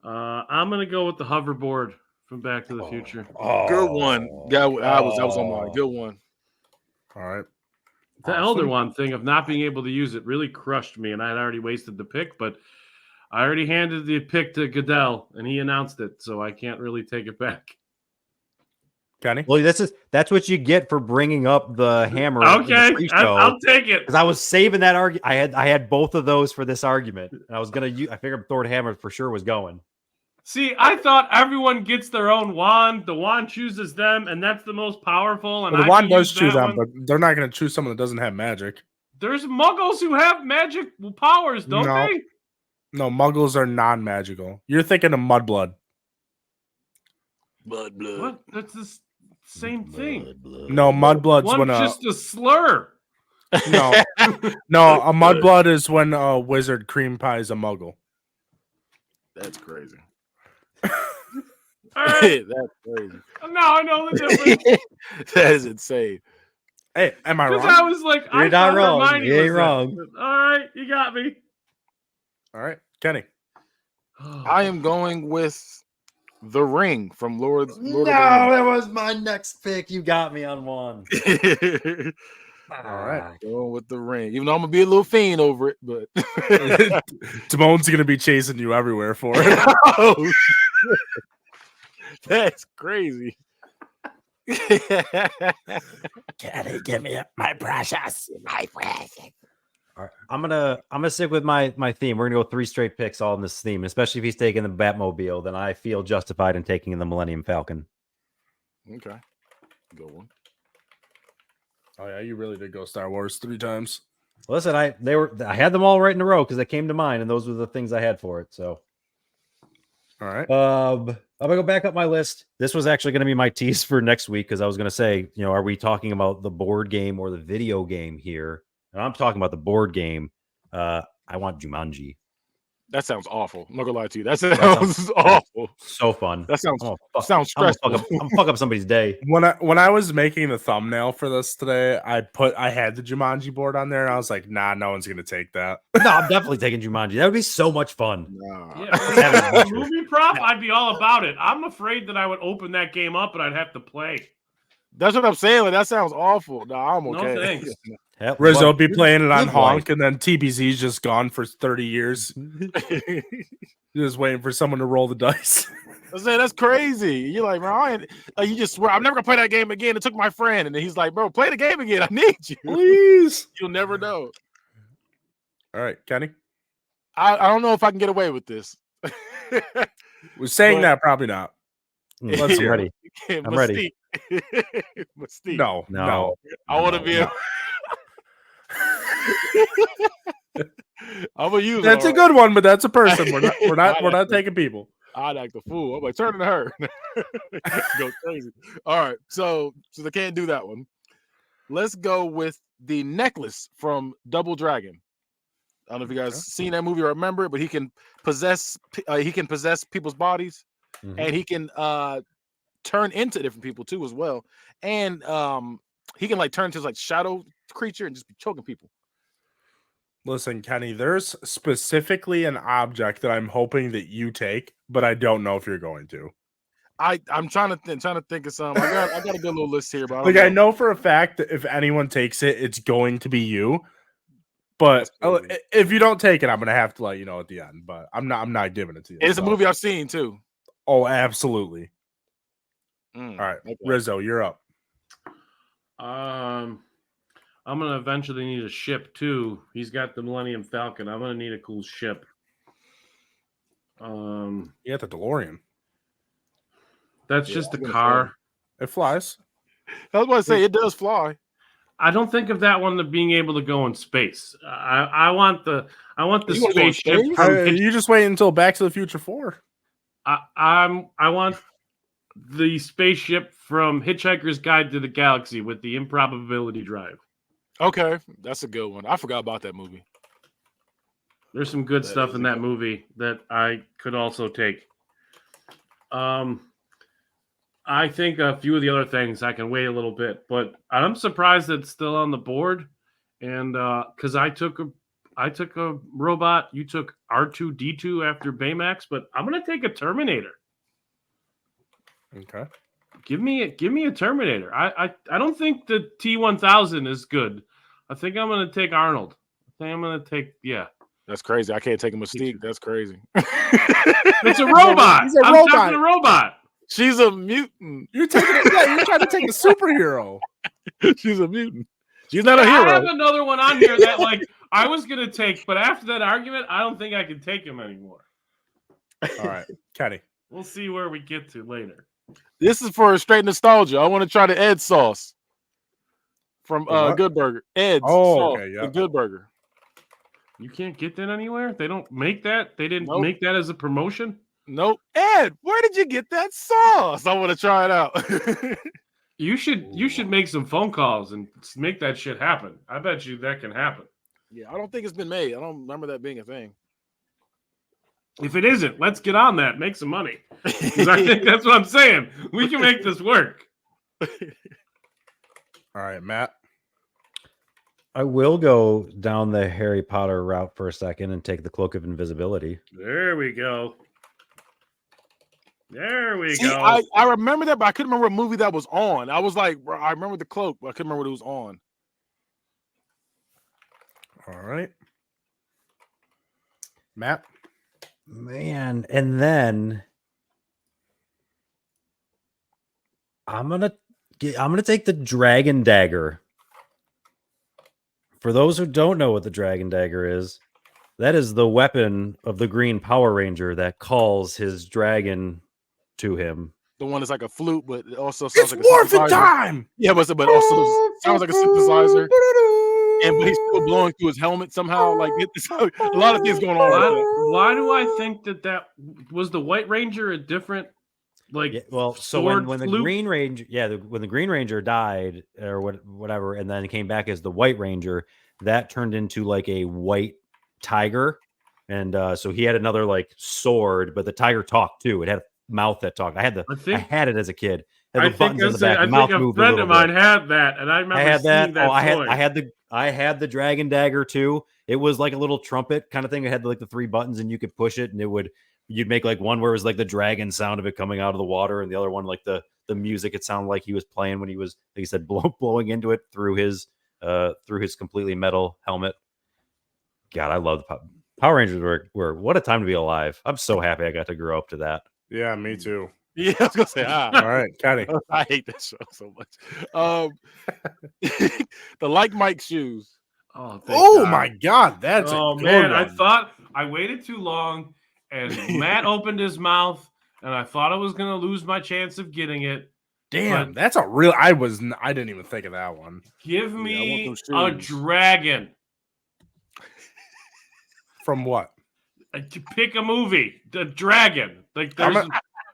I'm gonna go with the hoverboard from Back to the Future. Good one. I was on mine. Good one. All right. The Elder Wand thing of not being able to use it really crushed me, and I had already wasted the pick, but I already handed the pick to Goodell, and he announced it, so I can't really take it back. Kenny? Well, that's what you get for bringing up the hammer. Okay, I'll take it. Because I was saving that argument. I had both of those for this argument, and I figured Thor hammer for sure was going. See, I thought everyone gets their own wand. The wand chooses them, and that's the most powerful. And the wand does choose them, but they're not going to choose someone that doesn't have magic. There's muggles who have magic powers, don't they? No, muggles are non-magical. You're thinking of Mudblood. Mudblood. What? That's the same thing. No, Mudblood's One's when just a slur. No, a Mudblood is when a wizard cream pies a muggle. That's crazy. Right. That's crazy. Now I know the difference. That is insane. Hey, am I wrong? Because I was like, you're not wrong. You ain't wrong. All right, you got me. All right, Kenny. I am going with The Ring from Lord of the Rings. That was my next pick. You got me on one. All right. Going with the ring. Even though I'm gonna be a little fiend over it, but Timon's gonna be chasing you everywhere for it. Oh, shit. That's crazy. Caddy, give me my precious. My precious. All right. I'm gonna stick with my theme. We're gonna go 3 straight picks all in this theme, especially if he's taking the Batmobile, then I feel justified in taking the Millennium Falcon. Okay. Good one. Oh yeah, you really did go Star Wars 3 times. Listen, I had them all right in a row because they came to mind, and those were the things I had for it. So, all right. I'm gonna go back up my list. This was actually gonna be my tease for next week because I was gonna say, are we talking about the board game or the video game here? And I'm talking about the board game. I want Jumanji. That sounds awful. I'm not gonna lie to you. That sounds awful. So fun. That sounds stressful. I'm fuck up somebody's day. When I was making the thumbnail for this today, I had the Jumanji board on there, and I was like, nah, no one's gonna take that. No, I'm definitely taking Jumanji. That would be so much fun. Nah. Yeah, movie prop, I'd be all about it. I'm afraid that I would open that game up and I'd have to play. That's what I'm saying. Like, that soun's awful. Nah, I'm okay. No thanks. Yep, Rizzo be playing it on Honk, and then TBZ's just gone for 30 years. Just waiting for someone to roll the dice. I said that's crazy. You're like, bro, you just swear I'm never gonna play that game again. It took my friend, and then he's like, bro, play the game again. I need you, please. You'll never know. All right, Kenny. I don't know if I can get away with this. We're saying that probably not. Let's hear ready. I'm ready. Mystique. No. I want to be. I'm gonna use. That's a good one, but that's a person. We're not taking people. I'd act a fool. I'm like, turn to her. Go crazy. All right, so they can't do that one. Let's go with the necklace from Double Dragon. I don't know if you guys seen that movie or remember it, but he can possess people's bodies, and he can turn into different people too as well, and he can like turn into like shadow creature and just be choking people. Listen, Kenny, there's specifically an object that I'm hoping that you take, but I don't know if you're going to. I'm trying to think of some. I got a good little list here, but I know for a fact that if anyone takes it, it's going to be you. But if you don't take it, I'm gonna have to let you know at the end. But I'm not giving it to you. It's a movie I've seen too. Oh, absolutely. All right, okay. Rizzo, you're up. I'm gonna eventually need a ship too. He's got the Millennium Falcon. I'm gonna need a cool ship. You got the DeLorean. That's just a car. It flies. I was about to say it does fly. I don't think of that one as being able to go in space. I want the spaceship. You just wait until Back to the Future 4. I want the spaceship from Hitchhiker's Guide to the Galaxy with the improbability drive. Okay, that's a good one. I forgot about that movie. There's some good stuff in that movie that I could also take. I think a few of the other things I can wait a little bit, but I'm surprised that it's still on the board. And because I took a robot, you took R2-D2 after Baymax, but I'm gonna take a Terminator. Okay. Give me a Terminator. I don't think the T-1000 is good. I think I'm gonna take Arnold. I think I'm gonna take That's crazy. I can't take a Mystique. That's crazy. It's a robot. I'm talking a robot. She's a mutant. You're taking it. Yeah, you're trying to take a superhero. She's a mutant. She's not a hero. I have another one on here that I was gonna take, but after that argument, I don't think I can take him anymore. All right, Kenny. We'll see where we get to later. This is for straight nostalgia. I want to try the Ed sauce from Good Burger. Ed's sauce, okay, yeah. The Good Burger. You can't get that anywhere? They don't make that? They didn't make that as a promotion? Nope. Ed, where did you get that sauce? I want to try it out. You should make some phone calls and make that shit happen. I bet you that can happen. Yeah, I don't think it's been made. I don't remember that being a thing. If it isn't, let's get on that. Make some money. Because I think that's what I'm saying. We can make this work. All right, Matt. I will go down the Harry Potter route for a second and take the Cloak of Invisibility. There we go. Go. I remember that, but I couldn't remember what movie that was on. I was like, bro, I remember the cloak, but I couldn't remember what it was on. All right. Matt? Man, and then I'm gonna take the dragon dagger. For those who don't know what the dragon dagger is, that is the weapon of the Green Power Ranger that calls his dragon to him. The one that's like a flute, but it also sounds like a Morphin' synthesizer. time! Yeah, but also sounds like a synthesizer. And but he's still blowing through his helmet somehow. Like it's a lot of things going on. Why do I think that was the White Ranger a different so when the Green Ranger, when the Green Ranger died or whatever, and then came back as the White Ranger, that turned into like a white tiger, and so he had another like sword, but the tiger talked too. It had a mouth that talked. I had it as a kid. I think a friend of mine had that, and I remember seeing that. I had the dragon dagger too. It was like a little trumpet kind of thing. It had like the 3 buttons, and you could push it, and you'd make like one where it was like the dragon sound of it coming out of the water, and the other one like the music. It sounded like he was playing when he was, like he said, blowing into it through his completely metal helmet. God, I love the Power Rangers. Were what a time to be alive. I'm so happy I got to grow up to that. Yeah, me too. Yeah, I was gonna say, all right, Kenny. I hate that show so much. The Like Mike shoes. Oh my God, that's a good man! one. I thought I waited too long, and Matt opened his mouth, and I thought I was gonna lose my chance of getting it. Damn, that's a real. I didn't even think of that one. Give me a dragon. From what? Pick a movie. The dragon. Like there's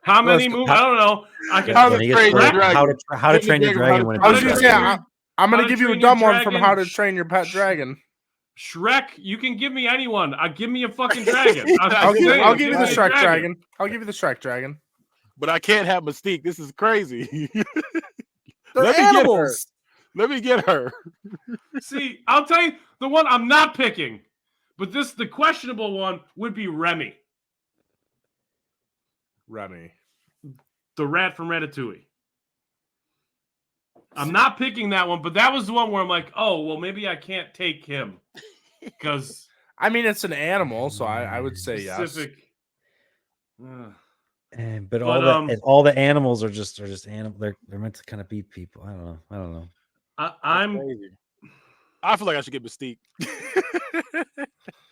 how many movies? I don't know. I can How to Train Your Dragon. When I was gonna say I'm gonna give you a dumb one from How to Train Your Pet Dragon. Shrek. You can give me anyone. Give me a fucking dragon. I'll give you the Shrek dragon. I'll give you the Shrek dragon. But I can't have Mystique. This is crazy. They're animals. Let me get her. See, I'll tell you the one I'm not picking. But the questionable one would be Remy. The rat from Ratatouille. I'm not picking that one, but that was the one where I'm like, oh, well, maybe I can't take him. Because I mean, it's an animal, so I would say specific. Yes. But all the animals are just animals. They're meant to kind of be people. I don't know. I feel like I should get Mystique.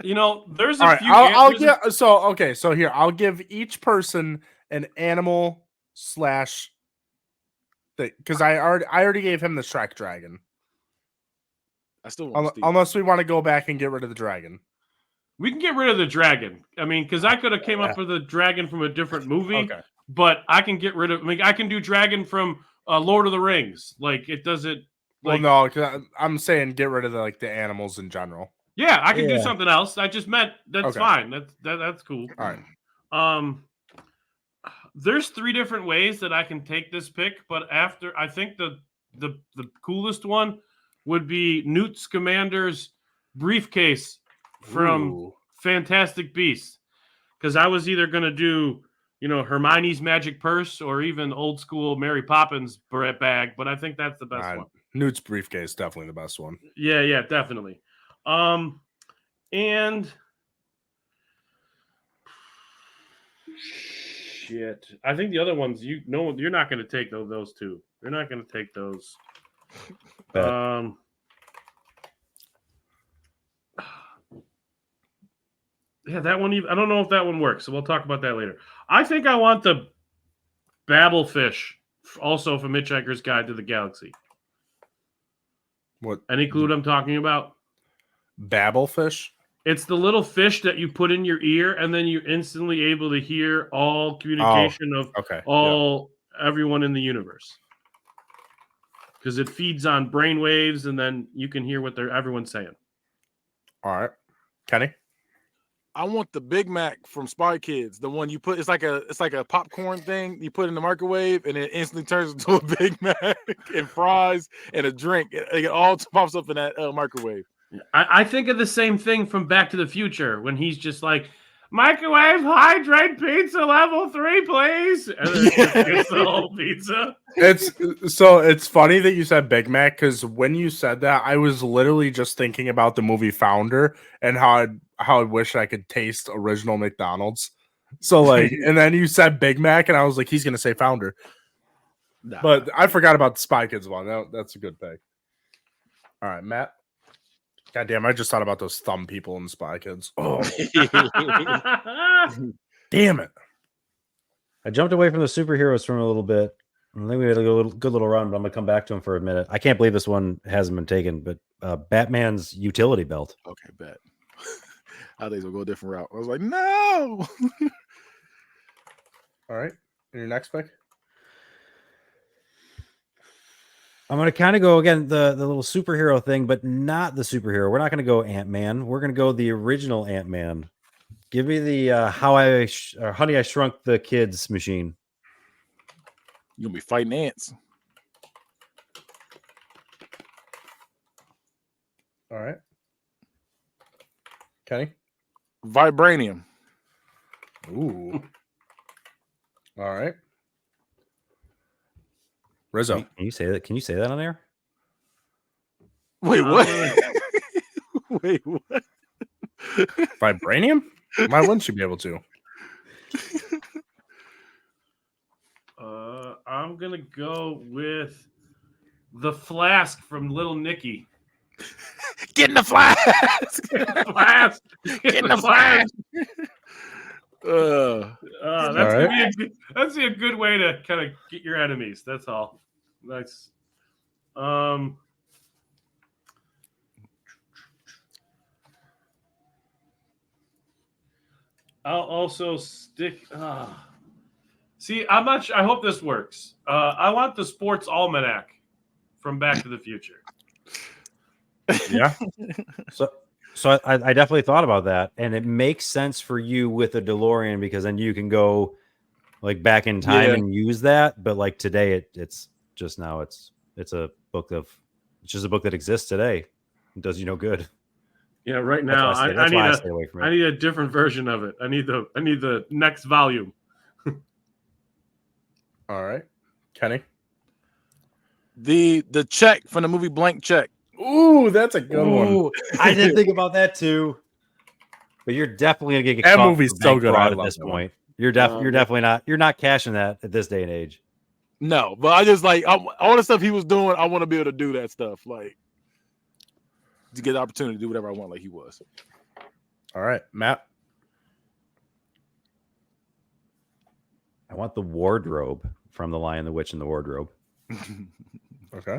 There's a all right, few. So here, I'll give each person an animal / thing, because I already gave him the Shrek dragon. I still want unless we want to go back and get rid of the dragon. We can get rid of the dragon. I mean, because I could have came up with a dragon from a different movie, but I can get rid of. I mean, I can do dragon from Lord of the Rings. Like it doesn't. Well, no, because I'm saying get rid of the animals in general. Yeah, I can do something else. I just meant that's fine. That's cool. All right. There's 3 different ways that I can take this pick, but I think the coolest one would be Newt Scamander's briefcase from Fantastic Beasts, because I was either gonna do Hermione's magic purse or even old school Mary Poppins bag, but I think that's the best one. Newt's briefcase definitely the best one. Yeah, definitely. And shit, I think the other ones you're not going to take those 2. You're not going to take those. Yeah, that one. I don't know if that one works, so we'll talk about that later. I think I want the Babblefish, also from Hitchhiker's Guide to the Galaxy. What? Any clue what I'm talking about? Babblefish? It's the little fish that you put in your ear, and then you're instantly able to hear all communication of everyone in the universe. Because it feeds on brain waves, and then you can hear what everyone's saying. All right. Kenny? I want the Big Mac from Spy Kids. The one you put, it's like a popcorn thing you put in the microwave, and it instantly turns into a Big Mac and fries and a drink. It all pops up in that microwave. I think of the same thing from Back to the Future when he's just like, microwave hydrate pizza level 3, please. And then it just gets the whole pizza. It's funny that you said Big Mac, because when you said that, I was literally just thinking about the movie Founder and how I wish I could taste original McDonald's. So like, and then you said Big Mac, and I was like, he's gonna say Founder. Nah. But I forgot about the Spy Kids one. That's a good pick. All right, Matt. God damn, I just thought about those thumb people in Spy Kids. Oh, damn it. I jumped away from the superheroes for a little bit. I think we had a good little run, but I'm going to come back to him for a minute. I can't believe this one hasn't been taken, but Batman's utility belt. Okay, bet. I think we'll go a different route. I was like, no. All right. And your next pick? I'm going to kind of go, again, the little superhero thing, but not the superhero. We're not going to go Ant-Man. We're going to go the original Ant-Man. Give me the Honey, I Shrunk the Kids machine. You're going to be fighting ants. All right. Kenny? Vibranium. Ooh. All right. Rizzo. Can you say that? Can you say that on air? Wait, what? Wait, what? Vibranium? Why wouldn't you be able to? I'm gonna go with the flask from Little Nicky. Get in the flask! Get in the flask! Get in the flask! That's a good way to kind of get your enemies. That's all. Nice. I'll also stick. See, I'm not sure. I hope this works. I want the sports almanac from Back to the Future. Yeah. So I definitely thought about that, and it makes sense for you with a DeLorean, because then you can go like back in time and use that. But like today, it's just now it's a book it's just a book that exists today. It does you no good. Yeah, right now I need a different version of it. I need the next volume. All right, Kenny. The check from the movie Blank Check. Ooh, that's a good one. I did think about that too. But you're definitely gonna get that movie's so good at this point. You're definitely not. You're not cashing that at this day and age. No, but I just like all the stuff he was doing. I want to be able to do that stuff, like to get the opportunity to do whatever I want, like he was. All right, Matt. I want the wardrobe from The Lion, the Witch, and the Wardrobe. Okay.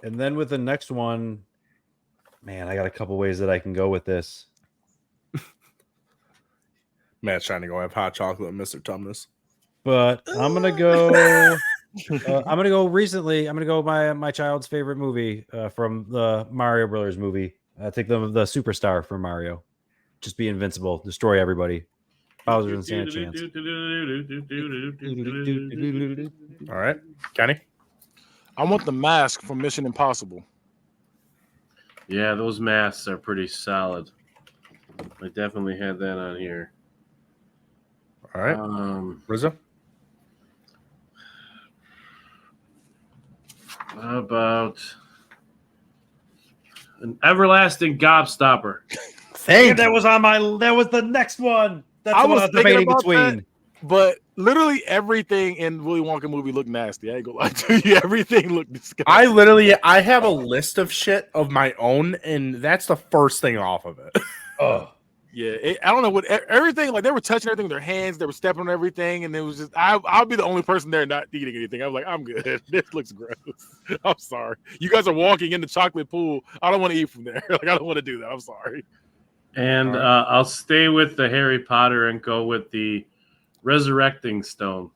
And then with the next one, man, I got a couple ways that I can go with this. Matt's trying to go have hot chocolate and Mr. Tumnus. But I'm gonna go. I'm gonna go recently. I'm gonna go my child's favorite movie from the Mario Brothers movie. I think the superstar from Mario. Just be invincible, destroy everybody. Bowser doesn't stand a chance. All right, Kenny. I want the mask from Mission Impossible. Yeah, those masks are pretty solid. I definitely had that on here. All right, Rizzo. How about an everlasting gobstopper? That was the next one. That's what I was debating between. That, but literally everything in Willy Wonka movie looked nasty. I ain't gonna lie to you. Everything looked disgusting. I have a list of shit of my own, and that's the first thing off of it. Oh. Yeah, I don't know what everything, like they were touching everything with their hands, they were stepping on everything, and it was just I'll be the only person there not eating anything. I'm like, I'm good. This looks gross. I'm sorry. You guys are walking in the chocolate pool. I don't want to eat from there. Like I don't want to do that. I'm sorry. And I'll stay with the Harry Potter and go with the resurrecting stone.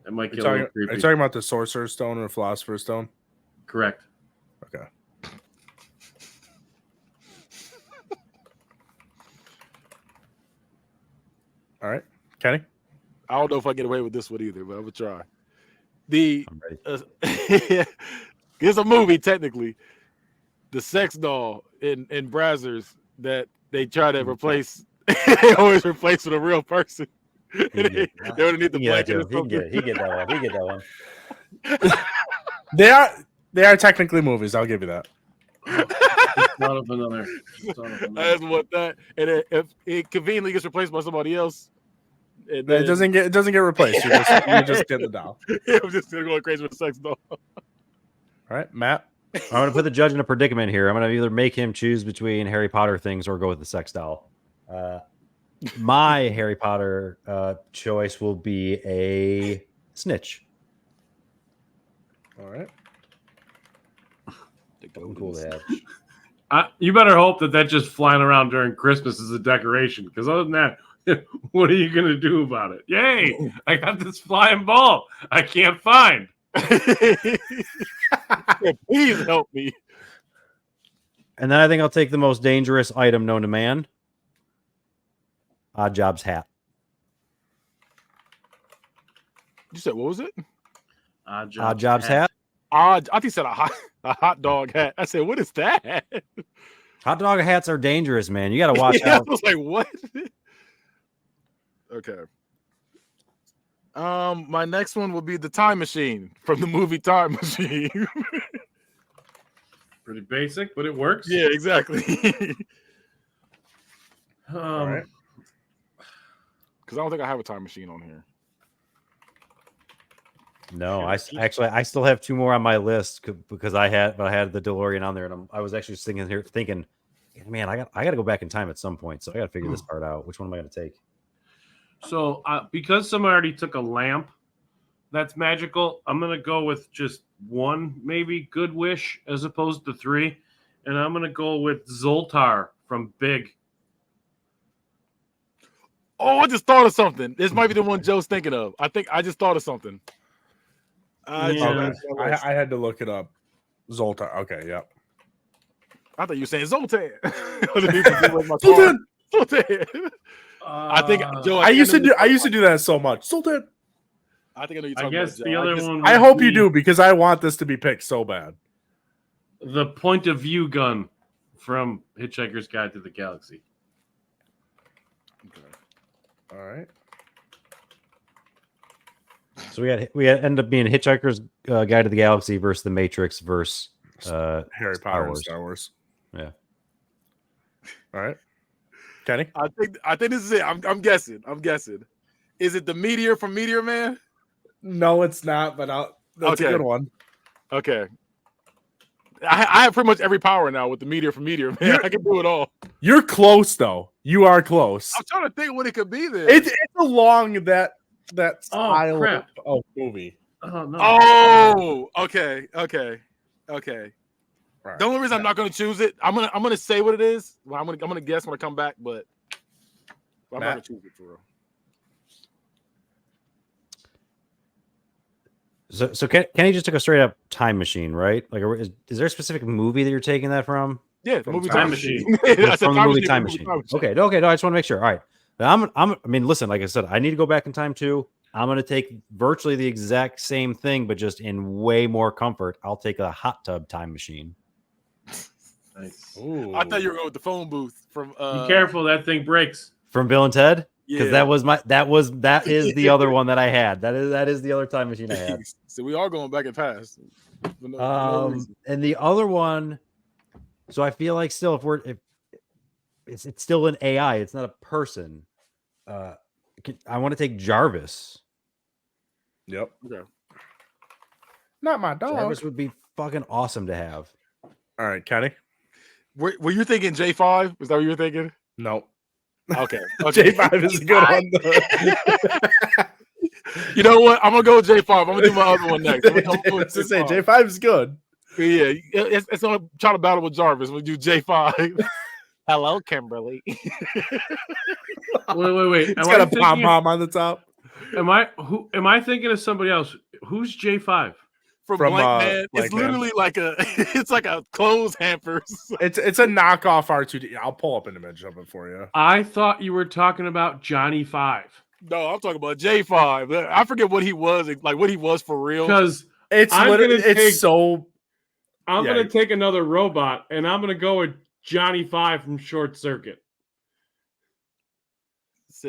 That might get a little creepy. Are you talking about the Sorcerer's Stone or Philosopher's Stone? Correct. Okay. All right, Kenny. I don't know if I get away with this one either, but I'm gonna try. The It's a movie technically. The sex doll in Brazzers that they try to replace. They always replace with a real person. They don't need the blanket or something. He get that one. He get that one. They are technically movies. I'll give you that. Son of another. I just want that, and if it conveniently gets replaced by somebody else, it doesn't get replaced. You just get the doll. Yeah, I'm just gonna go crazy with a sex doll. All right, Matt. I'm gonna put the judge in a predicament here. I'm gonna either make him choose between Harry Potter things or go with the sex doll. My Harry Potter choice will be a snitch. All right. Cool to have. You better hope that just flying around during Christmas is a decoration, because other than that, what are you going to do about it? Yay! I got this flying ball I can't find. Please help me. And then I think I'll take the most dangerous item known to man. Odd Jobs hat. You said what was it? Odd Jobs hat. I think you said a hot dog hat. I said, what is that? Hot dog hats are dangerous, man. You got to watch out. I was like, what? Okay. My next one will be the time machine from the movie Time Machine. Pretty basic, but it works. Yeah, exactly. All right. Because I don't think I have a time machine on here. No, I still have two more on my list because I had the DeLorean on there, and I was actually sitting here thinking, man, I got to go back in time at some point, so I got to figure this part out. Which one am I going to take? So because someone already took a lamp that's magical, I'm going to go with just one, maybe Good Wish, as opposed to three, and I'm going to go with Zoltar from Big. Oh, I just thought of something. This might be the one Joe's thinking of. I think I just thought of something. I had to look it up. Zoltar. Okay, yep. I thought you were saying Zoltan. Zoltan. I think Joe. I used to do that so much. Sultan. I think I know you're talking guess about the other one. I hope you do, because I want this to be picked so bad. The point of view gun from Hitchhiker's Guide to the Galaxy. Okay. All right. So we had end up being Hitchhiker's Guide to the Galaxy versus The Matrix versus Harry Potter and Star Wars. Yeah. All right. Kenny? I think this is it. I'm guessing. Is it the meteor from Meteor Man? No, it's not, but that's a good one. Okay. I have pretty much every power now with the meteor from Meteor Man. I can do it all. You're close, though. You are close. I'm trying to think what it could be then. It's along that style of movie. Oh no. Oh, okay. Right. The only reason I'm not going to choose it, I'm gonna say what it is. Well, I'm gonna guess when I come back, but I'm not gonna choose it for real. So Kenny just took a straight up time machine, right? Like, is there a specific movie that you're taking that from? Yeah, the movie Time Machine. From the movie Time Machine. Okay, no, I just want to make sure. All right, I mean, listen, like I said, I need to go back in time too. I'm going to take virtually the exact same thing, but just in way more comfort. I'll take a hot tub time machine. Nice. I thought you were going with the phone booth from. Be careful, that thing breaks. From Bill and Ted, because yeah. that is the other one that I had. That is the other time machine I had. So we are going back and past. And the other one. So I feel like still, if it's still an AI, it's not a person. I want to take Jarvis. Yep. Okay. Not my dog. Jarvis would be fucking awesome to have. All right, Kenny. Were you thinking J5? Is that what you were thinking? No. Okay. J5 is a good one. You know what? I'm gonna go with J5. I'm gonna do my other one next. J5 is good. Yeah, it's gonna try to battle with Jarvis. We'll do J5. Hello, Kimberly. Wait. It's got a pom pom on the top. Am I thinking of somebody else? Who's J5? From Blank Man. It's literally like a clothes hamper. It's a knockoff R2D. I'll pull up an image of it for you. I thought you were talking about Johnny 5. No, I'm talking about J5. I forget what he was, like what he was for real. Because it's so I'm going to take another robot, and I'm going to go with Johnny Five from Short Circuit.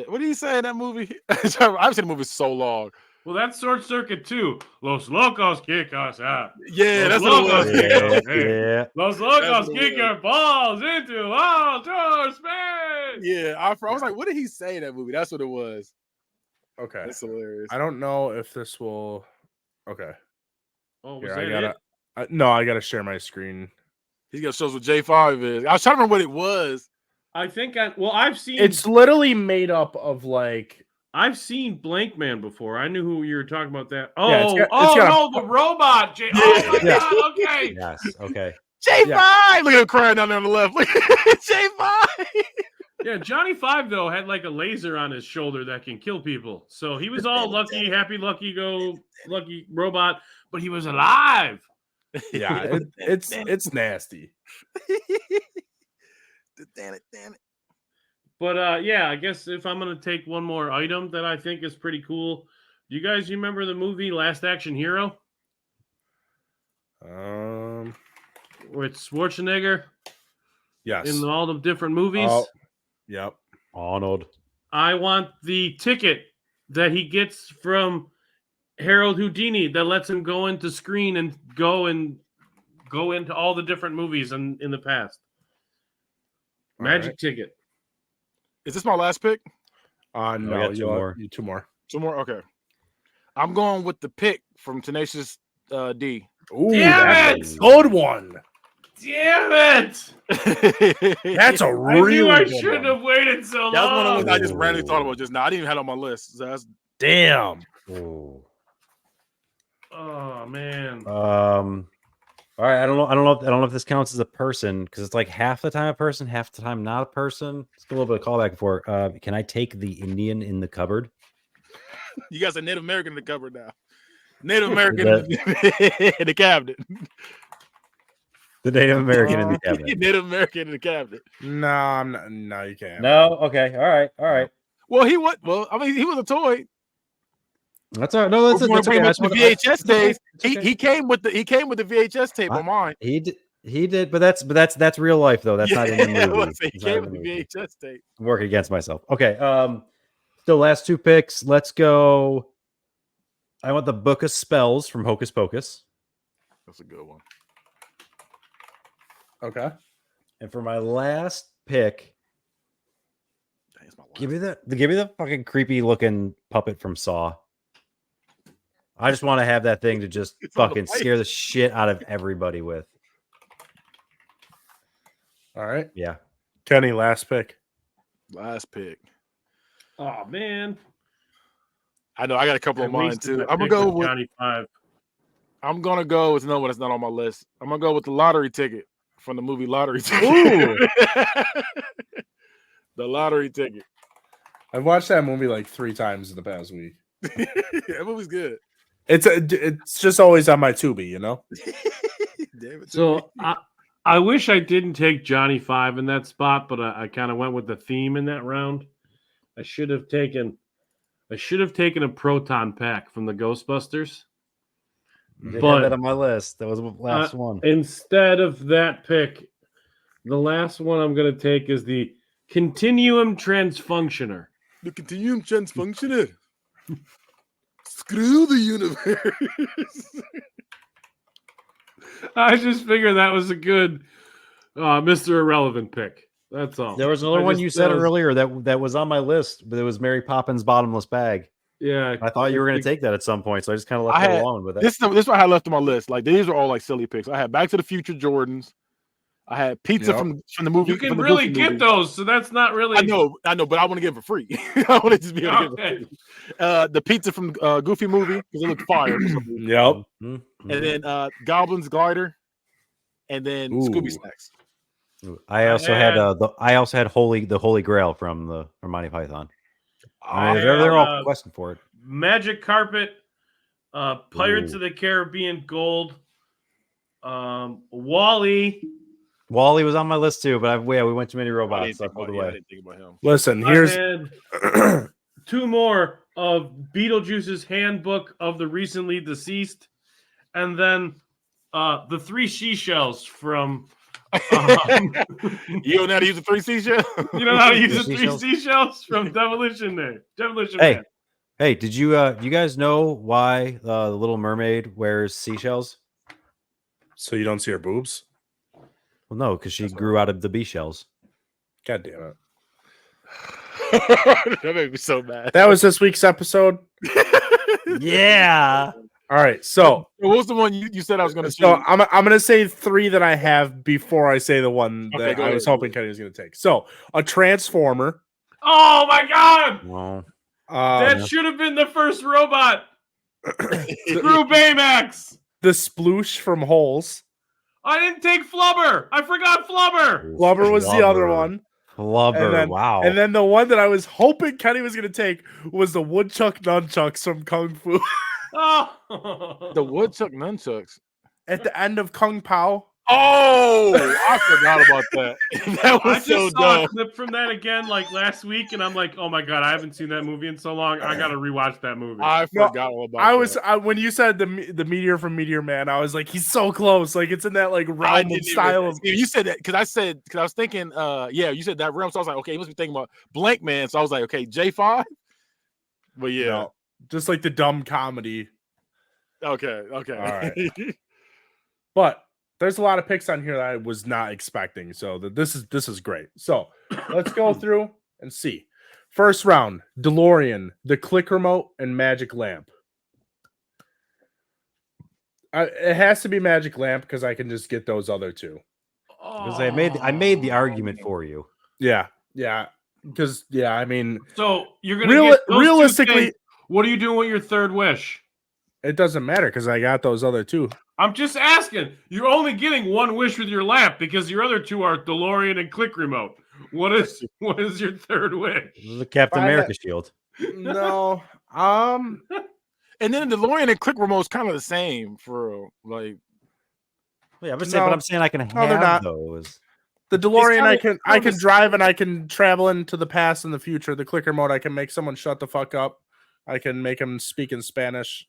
What do you say in that movie? I've seen the movie so long. Well, that's Short Circuit too. Los Locos kick us out. Yeah, Los that's what it was. Kick us Yeah. Los Locos kick your balls into outer space. Yeah, I was like, what did he say in that movie? That's what it was. Okay. That's hilarious. I don't know if this will. Okay. Oh, Here, I gotta share my screen. He's gonna show us what J5 is. I was trying to remember what it was. I think I've seen. It's literally made up of like. I've seen Blank Man before. I knew who you were talking about. That. Oh, yeah, it's got the robot. Oh my god. Okay. Yes. Okay. J5. Yeah. Look at him crying down there on the left. Look at J5. Yeah, Johnny Five though had like a laser on his shoulder that can kill people. So he was all lucky, happy, lucky robot, but he was alive. Yeah, it's nasty. Damn it. But yeah, I guess if I'm gonna take one more item that I think is pretty cool, do you guys remember the movie Last Action Hero? With Schwarzenegger. Yes. In all the different movies. Oh, yep. Arnold. I want the ticket that he gets from Harold Houdini that lets him go into screen and go into all the different movies in the past. Magic ticket. Is this my last pick? No, you two more. Two more? Okay. I'm going with the pick from Tenacious D. Ooh, damn it! Good one. Damn it! That's a really I shouldn't have waited so long. That's one of the ones I just randomly thought about just now. I didn't even have it on my list. So that's damn. Ooh. Oh man. All right. I don't know if this counts as a person because it's like half the time a person, half the time not a person. It's a little bit of callback before. Can I take the Indian in the cupboard? You got a Native American in the cupboard now. Native American in the cabinet. The Native American in the cabinet. Native American in the cabinet. No, I'm not. No, you can't. No. Okay. All right. Well, he was. Well, I mean, he was a toy. That's all right. No, that's okay. That's the VHS days. He came with the VHS tape on mine. He did, but that's real life though. That's not in the movie. He came with the VHS tape. I'm working against myself. Okay. Still last two picks. Let's go. I want the Book of Spells from Hocus Pocus. That's a good one. Okay. And for my last pick, give me the fucking creepy looking puppet from Saw. I just want to have that thing to just fucking scare the shit out of everybody with. All right. Yeah. Kenny, last pick. Last pick. Oh man. I know I got a couple of mine too. I'm gonna go with Johnny Five. I'm gonna go with no one that's not on my list. I'm gonna go with the lottery ticket from the movie Lottery Ticket. Ooh. The lottery ticket. I've watched that movie like 3 times in the past week. That movie's good. It's just always on my Tubi, you know. So I wish I didn't take Johnny Five in that spot, but I kind of went with the theme in that round. I should have taken a proton pack from the Ghostbusters. But that on my list. That was the last one. Instead of that pick, the last one I'm going to take is the Continuum Transfunctioner. The Continuum Transfunctioner. Screw the universe. I just figured that was a good Mr. Irrelevant pick. That's all. There was another one you said earlier that was on my list, but it was Mary Poppins' bottomless bag. Yeah, I thought you were going to take that at some point, so I just kind of left it alone with that. This is what I had left on my list. Like these are all like silly picks. I had Back to the Future Jordans. I had pizza from the movie. You can really get those, so that's not really. I know, but I want to give it for free. I want to just be able to give it for free. The pizza from Goofy movie because it looked fire. Yep. And then Goblin's glider, and then Scooby snacks. I also had the Holy Grail from Monty Python. They're all questing for it. Magic Carpet, Pirates of the Caribbean Gold, Wall-E. Wall-E was on my list too, but we went too many robots. I didn't think about him. Listen, here's 2 more of Beetlejuice's Handbook of the Recently Deceased, and then The 3 seashells from. You don't know how to use the 3 seashells? You know how to use the 3 seashells from Demolition Man. Hey, did you guys know why the Little Mermaid wears seashells? So you don't see her boobs? Well, no, because she grew out of the bee shells. God damn it. That made me so mad. That was this week's episode. Yeah. All right. So what was the one you said I was going to So I'm going to say 3 that I have before I say the one that I was hoping Kenny was going to take. So a Transformer. Oh my God. Well, that should have been the first robot. Screw Baymax. The Sploosh from Holes. I didn't take Flubber. I forgot Flubber. Flubber was the other one. Flubber, wow. And then the one that I was hoping Kenny was going to take was the Woodchuck Nunchucks from Kung Fu. Oh. The Woodchuck Nunchucks. At the end of Kung Pao. Oh, I forgot about that. That was so dumb. I saw a clip from that again like last week, and I'm like, oh my God, I haven't seen that movie in so long. I got to rewatch that movie. I forgot all about that. When you said the meteor from Meteor Man, I was like, he's so close. Like it's in that like realm of style. You said that because I was thinking, you said that realm. So I was like, okay, you must be thinking about Blank Man. So I was like, okay, J5. But yeah, no, just like the dumb comedy. Okay, all right. But there's a lot of picks on here that I was not expecting. So this is great. So let's go through and see. First round, DeLorean, the click remote, and magic lamp. It has to be magic lamp because I can just get those other 2. Because I made the argument for you. Yeah. Because I mean, so you're gonna get those realistically. What are you doing with your third wish? It doesn't matter because I got those other 2. I'm just asking. You're only getting 1 wish with your lamp because your other 2 are DeLorean and click remote. What is your third wish? The Captain America shield. No. And then the DeLorean and click remote is kind of the same for like. Yeah, but I'm saying I can have those. The DeLorean I can drive and I can travel into the past and the future. The clicker mode I can make someone shut the fuck up. I can make them speak in Spanish.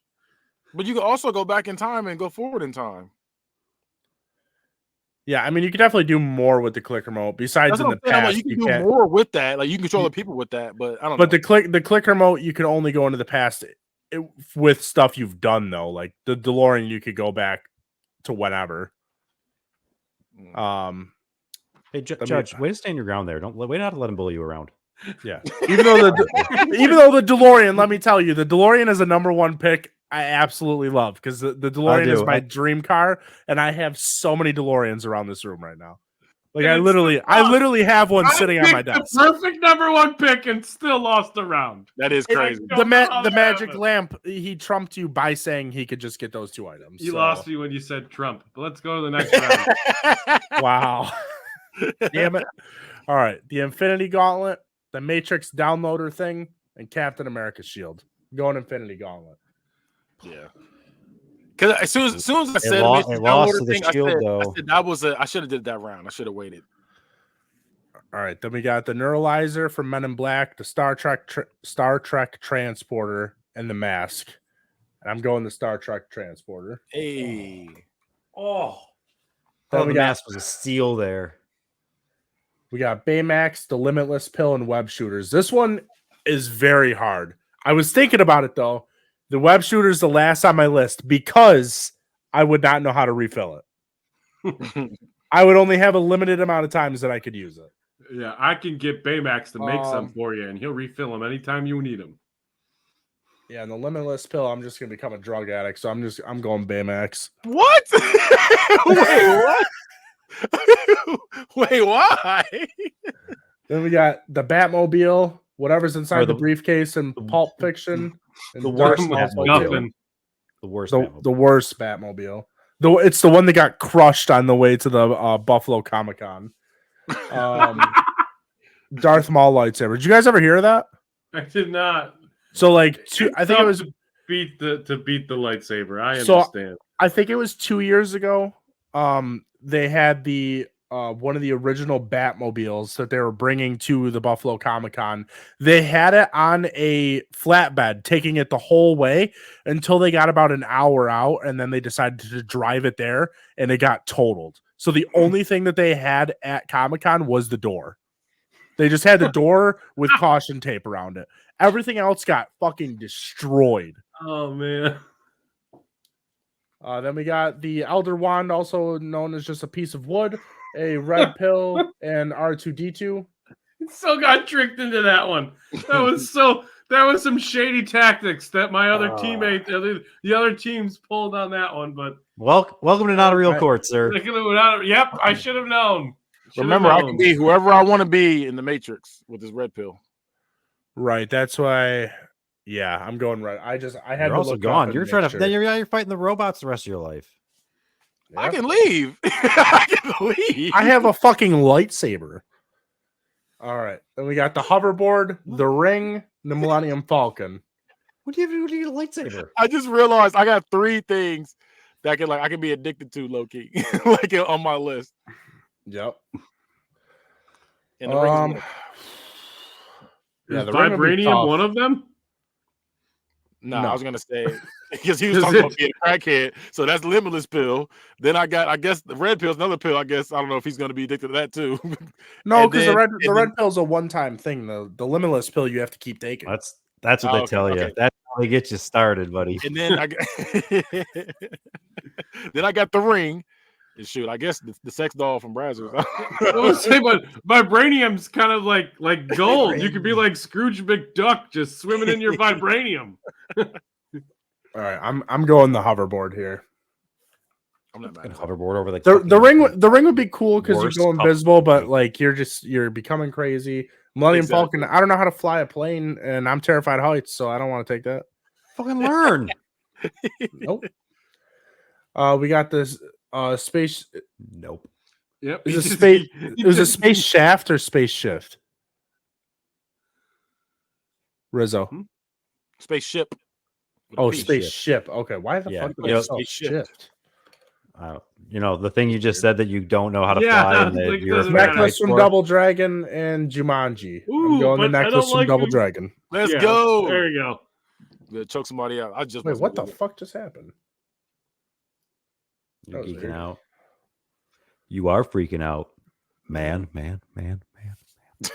But you can also go back in time and go forward in time. Yeah, I mean you can definitely do more with the clicker mode. Besides in the past, like, you can do more with that. Like you can control the people with that, but I don't know. But the clicker mode you can only go into the past with stuff you've done though. Like the DeLorean, you could go back to whenever. Hey, Judge, way to stand your ground there. Don't wait not to let him bully you around. Yeah, even though the DeLorean, let me tell you, the DeLorean is a number 1 pick. I absolutely love because the DeLorean is my dream car, and I have so many DeLoreans around this room right now. Like I literally have one sitting on my desk. The perfect number 1 pick and still lost a round. That is crazy. The magic lamp, he trumped you by saying he could just get those 2 items. You lost me when you said Trump. But let's go to the next round. Wow. Damn it. All right. The Infinity Gauntlet, the Matrix downloader thing, and Captain America's shield. Going Infinity Gauntlet. Yeah. Because as soon as I said it lost to the shield, I should have did that round. I should have waited. All right. Then we got the Neuralizer from Men in Black, the Star Trek transporter, and the mask. And I'm going the Star Trek transporter. Hey. The mask was a steal there. We got Baymax, the Limitless Pill, and Web Shooters. This one is very hard. I was thinking about it, though. The Web Shooter is the last on my list because I would not know how to refill it. I would only have a limited amount of times that I could use it. Yeah, I can get Baymax to make some for you, and he'll refill them anytime you need them. Yeah, and the Limitless Pill, I'm just going to become a drug addict, so I'm going Baymax. What? Wait, what? Wait, why? Then we got the Batmobile, whatever's inside the briefcase in Pulp Fiction. The worst Batmobile. The worst Batmobile. It's the one that got crushed on the way to the Buffalo Comic-Con. Darth Maul lightsaber. Did you guys ever hear of that? I did not. So I think it was to beat the lightsaber. I understand. I think it was 2 years ago. They had the one of the original Batmobiles that they were bringing to the Buffalo Comic-Con. They had it on a flatbed, taking it the whole way until they got about an hour out, and then they decided to drive it there, and it got totaled. So the only thing that they had at Comic-Con was the door. They just had the door with caution tape around it. Everything else got fucking destroyed. Oh, man. Then we got the Elder Wand, also known as just a piece of wood, a red pill, and R2-D2. So got tricked into that one. That was some shady tactics that my other teammate, the other teams pulled on that one. But welcome to Not a Real Court, sir. Yep, I should have known. Remember, I can be whoever I want to be in the Matrix with this red pill. Right. That's why. Yeah, I'm going right. I had. You're also gone. You're trying to. You're fighting the robots the rest of your life. Yep. I can leave. I can leave. I have a fucking lightsaber. All right. Then we got the hoverboard, the ring, the Millennium Falcon. What do you need a lightsaber? I just realized I got 3 things that I can be addicted to, low key, like on my list. Yep. And the ring. Yeah, the vibranium one of them? No, I was gonna say because he was talking about being a crackhead, so that's limitless pill. Then I guess the red pill is another pill. I guess I don't know if he's gonna be addicted to that too. No, because the red pill is a one-time thing. The limitless pill you have to keep taking. That's what they tell you. That's how they get you started, buddy. And then I got the ring. And shoot, I guess the sex doll from Brazzers. I would say, but vibranium's kind of like gold. You could be like Scrooge McDuck, just swimming in your vibranium. All right, I'm going the hoverboard here. I'm not mad. Hoverboard over the ring. The ring would be cool because you go invisible, but like you're becoming crazy. Millennium Falcon. I don't know how to fly a plane, and I'm terrified of heights, so I don't want to take that. Fucking learn. Nope. We got this. Space. Nope. Yep. It was a space shaft or space shift. Rizzo. Spaceship. Oh, spaceship. Okay. Why the fuck did I space shift? The thing you just said that you don't know how to fly. And that necklace from Double Dragon and Jumanji. Ooh, I'm going the necklace from Double Dragon. Let's go. There you go. Gonna choke somebody out. Wait, what the fuck just happened? You're geeking out. You are freaking out. Man.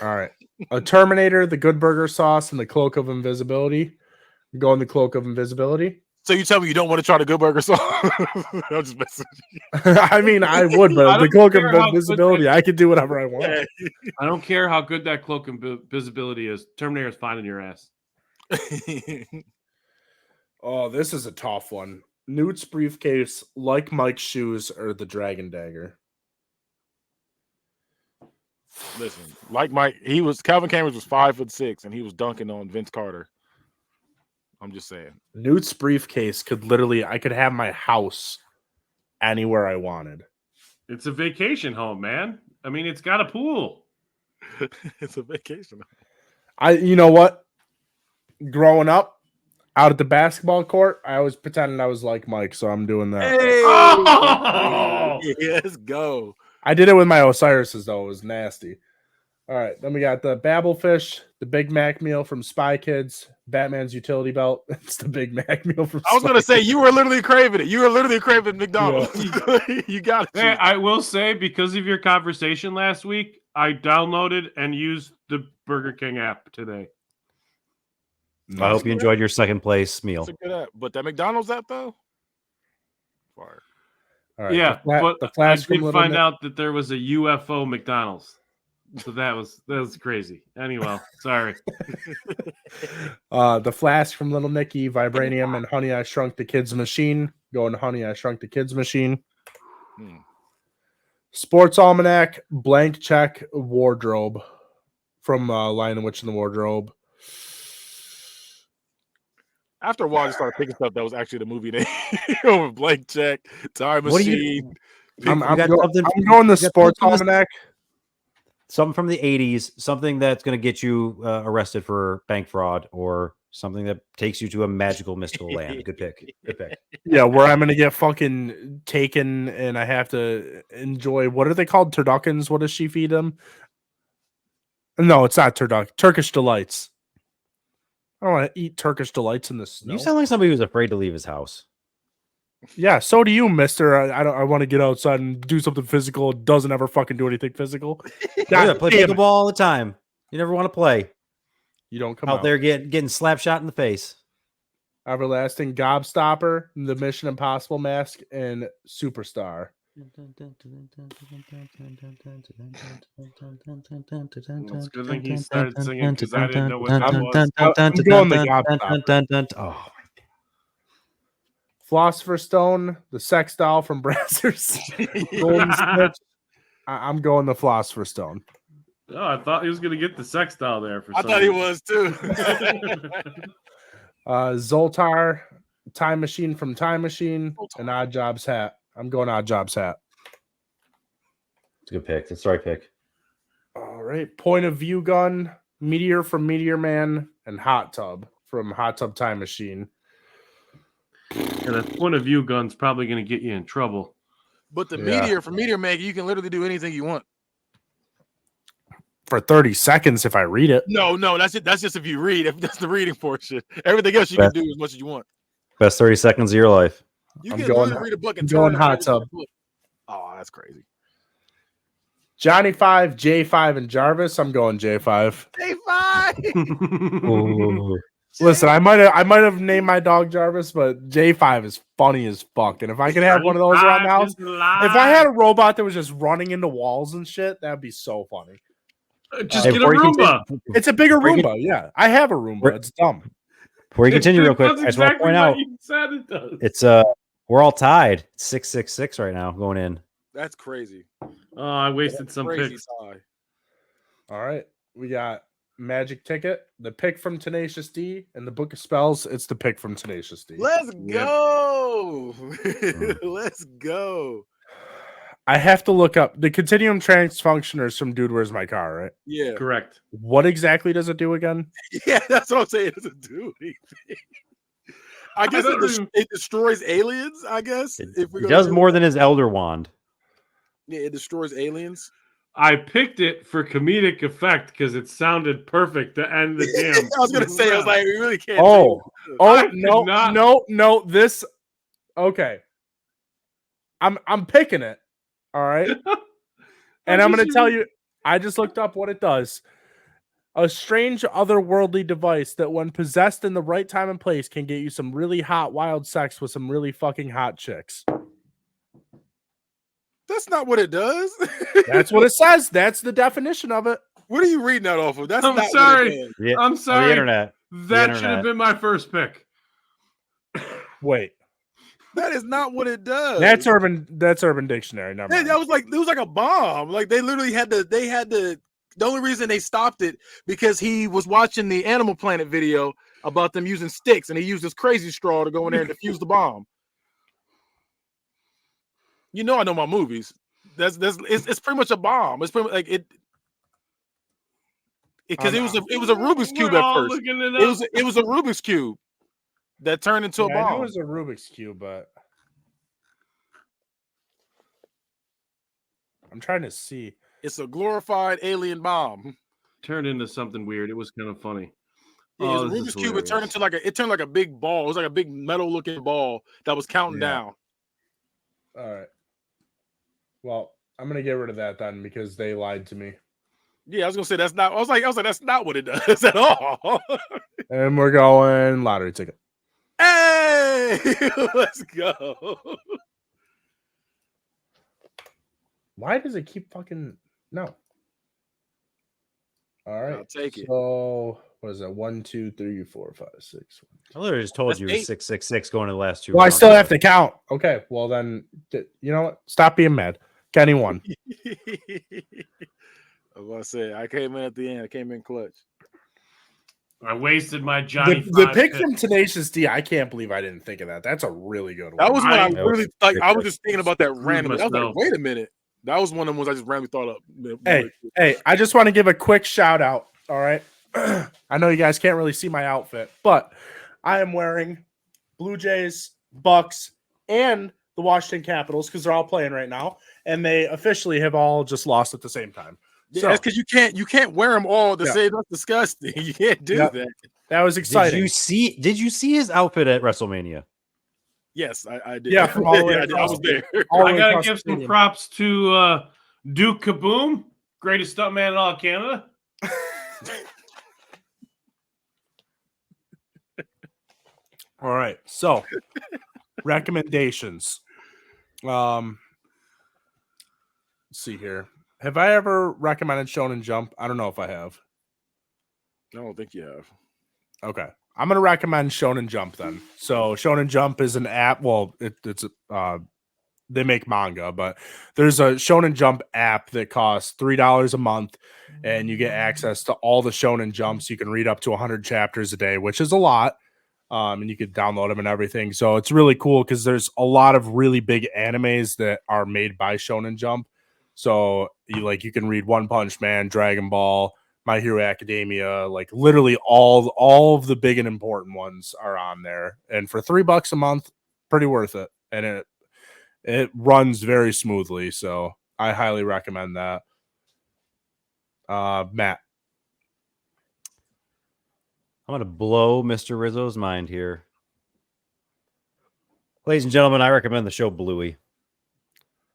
All right. A Terminator, the Good Burger sauce, and the Cloak of Invisibility. I'm going the Cloak of Invisibility. So you tell me you don't want to try the Good Burger sauce? I'm just messing with you. I mean, I would, but the Cloak of Invisibility, I could do whatever I want. I don't care how good that Cloak of Invisibility is. Terminator is finding your ass. Oh, this is a tough one. Newt's briefcase, like Mike's shoes, or the Dragon Dagger. Listen, like Mike, Calvin Cambridge was 5'6", and he was dunking on Vince Carter. I'm just saying. Newt's briefcase I could have my house anywhere I wanted. It's a vacation home, man. I mean, it's got a pool. It's a vacation home. You know what? Growing up, out at the basketball court, I always pretended I was like Mike, so I'm doing that. Hey! Oh! Let's go. I did it with my Osiris's, though. It was nasty. All right, then we got the Babelfish, the Big Mac meal from Spy Kids, Batman's utility belt. It's the Big Mac meal from I was going to say, you were literally craving it. You were literally craving McDonald's. Yeah. You got it. Hey, I will say, because of your conversation last week, I downloaded and used the Burger King app today. I hope you enjoyed your second place meal. That's a good app. But that McDonald's app, though? Fire. All right, yeah, but I did find out that there was a UFO McDonald's. So that was crazy. Anyway, sorry. The Flask from Little Nicky, Vibranium, and Honey, I Shrunk the Kids Machine. Going to Honey, I Shrunk the Kids Machine. Sports Almanac, Blank Check, Wardrobe from Lion, the Witch, and the Wardrobe. After a while, I just started picking stuff that was actually the movie name. Over Blank Check, Time Machine. I'm going the Sports Almanac. something from the 80s, something that's going to get you arrested for bank fraud, or something that takes you to a magical, mystical land. Good pick. Good pick. Yeah, where I'm gonna get fucking taken and I have to enjoy, what are they called? Turduckens? What does she feed them? No, it's not Turkish delights. I don't want to eat Turkish delights in the snow. You sound like somebody who's afraid to leave his house. Yeah, so do you, mister. I want to get outside and do something physical. It doesn't ever fucking do anything physical. Yeah, play pickleball all the time. You never want to play. You don't come out there getting slap shot in the face. Everlasting Gobstopper, the Mission Impossible mask, and Superstar. It's a good thing he started singing because I didn't know what that was. I'm going the Gobstopper. Oh. Philosopher's Stone, the sex doll from Brazzers. Golden Snitch. I'm going the Philosopher's Stone. Oh, I thought he was going to get the sex doll there. I thought he was too. Zoltar, Time Machine from Time Machine, and Odd Jobs hat. I'm going Odd Jobs hat. It's a good pick. That's the right pick. All right. Point of View gun, Meteor from Meteor Man, and Hot Tub from Hot Tub Time Machine. And a point of view gun's probably going to get you in trouble. But the Meteor from Meteor Man, you can literally do anything you want. For 30 seconds if I read it. No, that's it. That's just if you read. If that's the reading portion. Everything else you can do as much as you want. Best 30 seconds of your life. You can literally read a book and turn Hot Tub. Oh, that's crazy. Johnny 5, J5, and Jarvis. I'm going J5. J5. Listen, I might have named my dog Jarvis, but J5 is funny as fuck. And if I could have one of those around the house, if I had a robot that was just running into walls and shit, that'd be so funny. Just get a Roomba. It's a bigger Roomba. Yeah, I have a Roomba. It's dumb. Before you continue, real quick, I just want to point out, it's we're all tied. It's 6-6-6 right now going in. That's crazy. Oh, I wasted some picks. All right, we got Magic Ticket, the pick from Tenacious D, and the Book of Spells. It's the pick from Tenacious D. Let's go. Let's go. I have to look up the Continuum Transfunctioners from Dude, Where's My Car, right? Yeah. Correct. What exactly does it do again? Yeah, that's what I'm saying. It doesn't do anything. I guess it destroys aliens, I guess. It does more than his Elder Wand. Yeah, it destroys aliens. I picked it for comedic effect because it sounded perfect to end the damn. I was going to say, I was like, we really can't. No. This, okay. I'm picking it. All right. And I'm going to tell you, I just looked up what it does. A strange otherworldly device that when possessed in the right time and place can get you some really hot wild sex with some really fucking hot chicks. That's not what it does. That's what it says. That's the definition of it. What are you reading that off of? That's I'm not sorry. Yeah. I'm sorry. The internet. That should have been my first pick. Wait. That is not what it does. That's Urban Dictionary. Never mind. That was like, it was like a bomb. Like they literally had to. The only reason they stopped it because he was watching the Animal Planet video about them using sticks, and he used this crazy straw to go in there and defuse the bomb. You know, I know my movies. It's pretty much a bomb. It's pretty much like it. Because it was a Rubik's Cube at first. It was a Rubik's Cube that turned into a bomb. I knew it was a Rubik's Cube, but I'm trying to see. It's a glorified alien bomb. Turned into something weird. It was kind of funny. Yeah, it was a Rubik's Cube. It turned like a big ball. It was like a big metal looking ball that was counting down. All right. Well, I'm gonna get rid of that then because they lied to me. Yeah, I was gonna say that's not. I was like that's not what it does at all. And we're going lottery ticket. Hey, let's go. Why does it keep fucking no? All right, I'll take it. So what is that? 1, 2, 3, 4, 5, 6. I literally just told you it was 6-6-6 going to the last two. Well, rounds. I still have to count. Okay, well then, you know what? Stop being mad. Kenny won. I was gonna say I came in at the end. I came in clutch. I wasted my Johnny. The pick from Tenacious D. I can't believe I didn't think of that. That's a really good one. That was when I really like. I was just thinking about that randomly. I was like, wait a minute. That was one of the ones I just randomly thought up. Hey, I just want to give a quick shout out. All right. I know you guys can't really see my outfit, but I am wearing Blue Jays, Bucks, and the Washington Capitals because they're all playing right now, and they officially have all just lost at the same time. Yeah, so, that's because you can't wear them all the same. That's disgusting. You can't do that. That was exciting. Did you see his outfit at WrestleMania? Yes, I did. Yeah, from all the way I was there. I gotta give some props to Duke Kaboom, greatest stuntman in all of Canada. All right, so recommendations. Let's see here. Have I ever recommended Shonen Jump? I don't know if I have. I don't think you have. Okay. I'm going to recommend Shonen Jump then. So Shonen Jump is an app. Well, it's they make manga, but there's a Shonen Jump app that costs $3 a month, and you get access to all the Shonen Jumps. You can read up to 100 chapters a day, which is a lot. And you could download them and everything. So it's really cool because there's a lot of really big animes that are made by Shonen Jump. So you can read One Punch Man, Dragon Ball, My Hero Academia, like literally all of the big and important ones are on there. And for $3 a month, pretty worth it. And it runs very smoothly. So I highly recommend that. Matt. I'm going to blow Mr. Rizzo's mind here. Ladies and gentlemen, I recommend the show Bluey.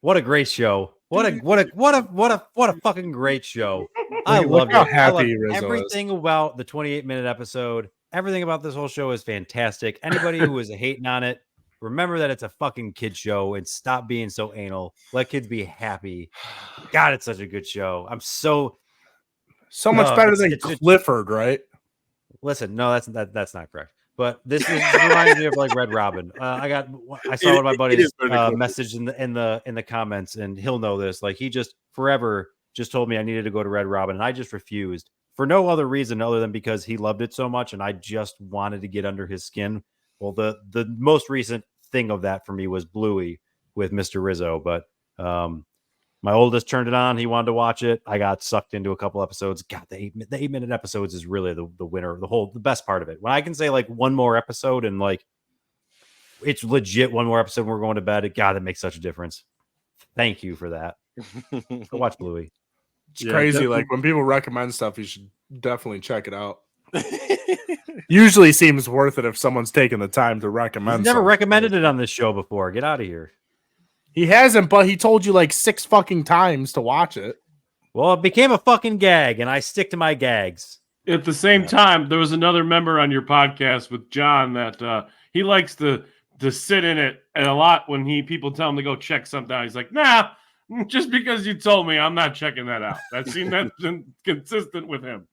What a great show. What a fucking great show. I love it. Everything about the 28-minute episode. Everything about this whole show is fantastic. Anybody who is hating on it, remember that it's a fucking kid show and stop being so anal. Let kids be happy. God, it's such a good show. I'm so much better than Clifford, right? Listen, no, that's not correct. But this reminds me of like Red Robin. I saw one of my buddies message in the comments, and he'll know this. Like he just forever just told me I needed to go to Red Robin, and I just refused for no other reason other than because he loved it so much, and I just wanted to get under his skin. Well, the most recent thing of that for me was Bluey with Mr. Rizzo, but my oldest turned it on. He wanted to watch it. I got sucked into a couple episodes. God, the 8-minute episodes is really the winner, the best part of it. When I can say like one more episode and like it's legit one more episode and we're going to bed, God, it makes such a difference. Thank you for that. Go watch Bluey. It's crazy. Definitely. Like when people recommend stuff, you should definitely check it out. Usually seems worth it if someone's taking the time to recommend. You've never recommended it on this show before. Get out of here. He hasn't, but he told you like 6 fucking times to watch it. Well, it became a fucking gag, and I stick to my gags. At the same time, there was another member on your podcast with John that he likes to sit in it, and a lot when people tell him to go check something out, he's like, nah, just because you told me, I'm not checking that out. That's consistent with him.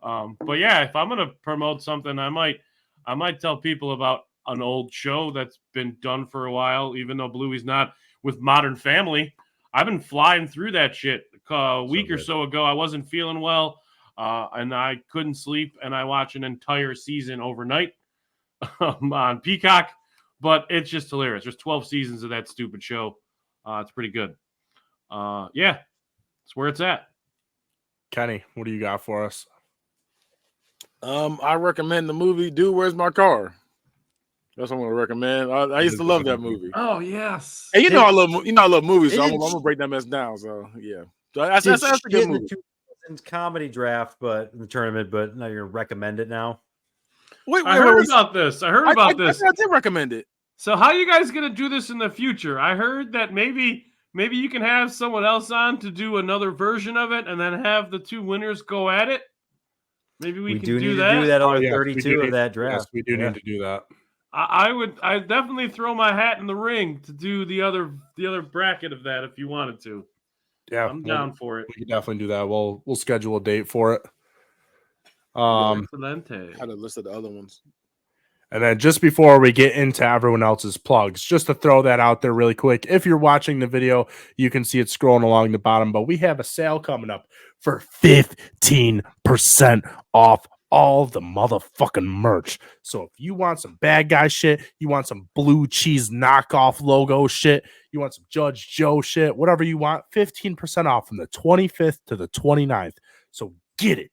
But yeah, if I'm gonna promote something, I might tell people about an old show that's been done for a while, even though Bluey's not. With Modern Family, I've been flying through that shit. A week or so ago, I wasn't feeling well, and I couldn't sleep, and I watched an entire season overnight on Peacock. But it's just hilarious. There's 12 seasons of that stupid show. It's pretty good. Yeah, that's where it's at. Kenny, what do you got for us? I recommend the movie Dude, Where's My Car? That's what I'm gonna recommend. I used to love that movie. Oh yes. Hey, I love movies, so I'm gonna break that mess down. So yeah, so that's a good movie. Comedy draft, but in the tournament, but now you're gonna recommend it now. I heard about this. I did recommend it. So how are you guys gonna do this in the future? I heard that maybe you can have someone else on to do another version of it, and then have the 2 winners go at it. Maybe we can do that. To do that on 32 of that draft. Yes, we do need to do that. I'd definitely throw my hat in the ring to do the other bracket of that if you wanted to. Yeah, I'm down for it. We can definitely do that. We'll schedule a date for it. Excelente. I had a list of the other ones. And then just before we get into everyone else's plugs, just to throw that out there really quick, if you're watching the video, you can see it scrolling along the bottom, but we have a sale coming up for 15% off all the motherfucking merch. So if you want some bad guy shit, you want some blue cheese knockoff logo shit, you want some Judge Joe shit, whatever you want, 15% off from the 25th to the 29th. So get it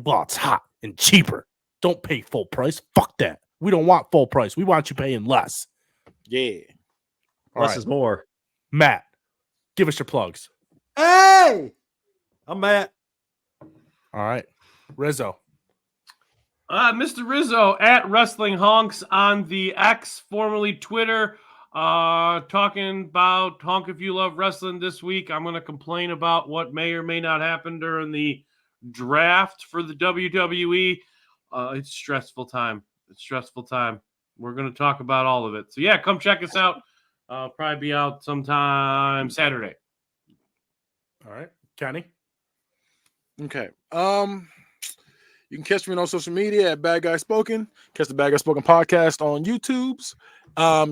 while it's hot and cheaper. Don't pay full price. Fuck that. We don't want full price. We want you paying less. Yeah. Less is more. Matt, give us your plugs. Hey, I'm Matt. All right. Rizzo. Mr. Rizzo at Wrestling Honks on the X, formerly Twitter, talking about Honk if you love wrestling this week. I'm going to complain about what may or may not happen during the draft for the WWE. It's stressful time. We're going to talk about all of it. So yeah, come check us out. I'll probably be out sometime Saturday. All right. Kenny. Okay. You can catch me on social media at Bad Guy Spoken. Catch the Bad Guy Spoken podcast on YouTube's.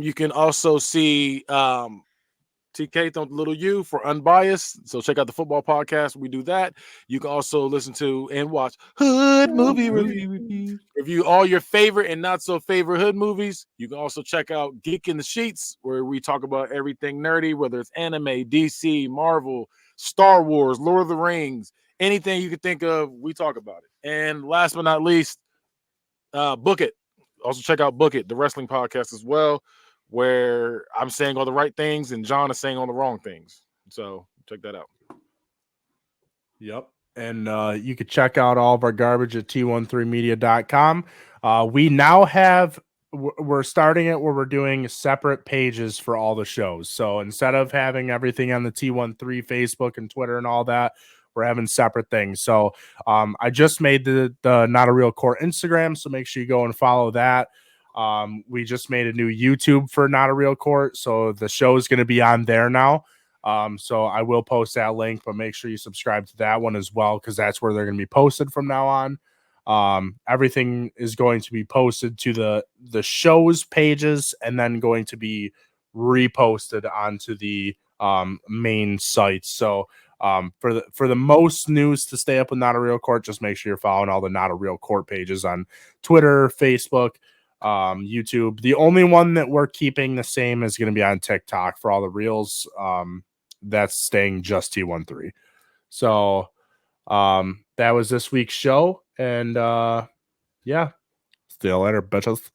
You can also see TK Don't Little U for Unbiased. So check out the football podcast. We do that. You can also listen to and watch Hood Movie Review all your favorite and not so favorite Hood movies. You can also check out Geek in the Sheets, where we talk about everything nerdy, whether it's anime, DC, Marvel, Star Wars, Lord of the Rings, anything you can think of, we talk about it. And last but not least, Book It. Also check out Book It, the wrestling podcast as well, where I'm saying all the right things and John is saying all the wrong things. So check that out. Yep. And you could check out all of our garbage at t13media.com. We now have, we're starting it where we're doing separate pages for all the shows. So instead of having everything on the T13 Facebook and Twitter and all that, we're having separate things. So I just made the Not a Real Court Instagram, so make sure you go and follow that. We just made a new YouTube for Not a Real Court, so the show is going to be on there now. So I will post that link, but make sure you subscribe to that one as well, because that's where they're going to be posted from now on. Everything is going to be posted to the show's pages and then going to be reposted onto the main sites. So for the most news to stay up with Not a Real Court, just make sure you're following all the Not a Real Court pages on Twitter, Facebook, YouTube. The only one that we're keeping the same is going to be on TikTok for all the reels. That's staying just T13. So that was this week's show, and yeah, see you later, bitches.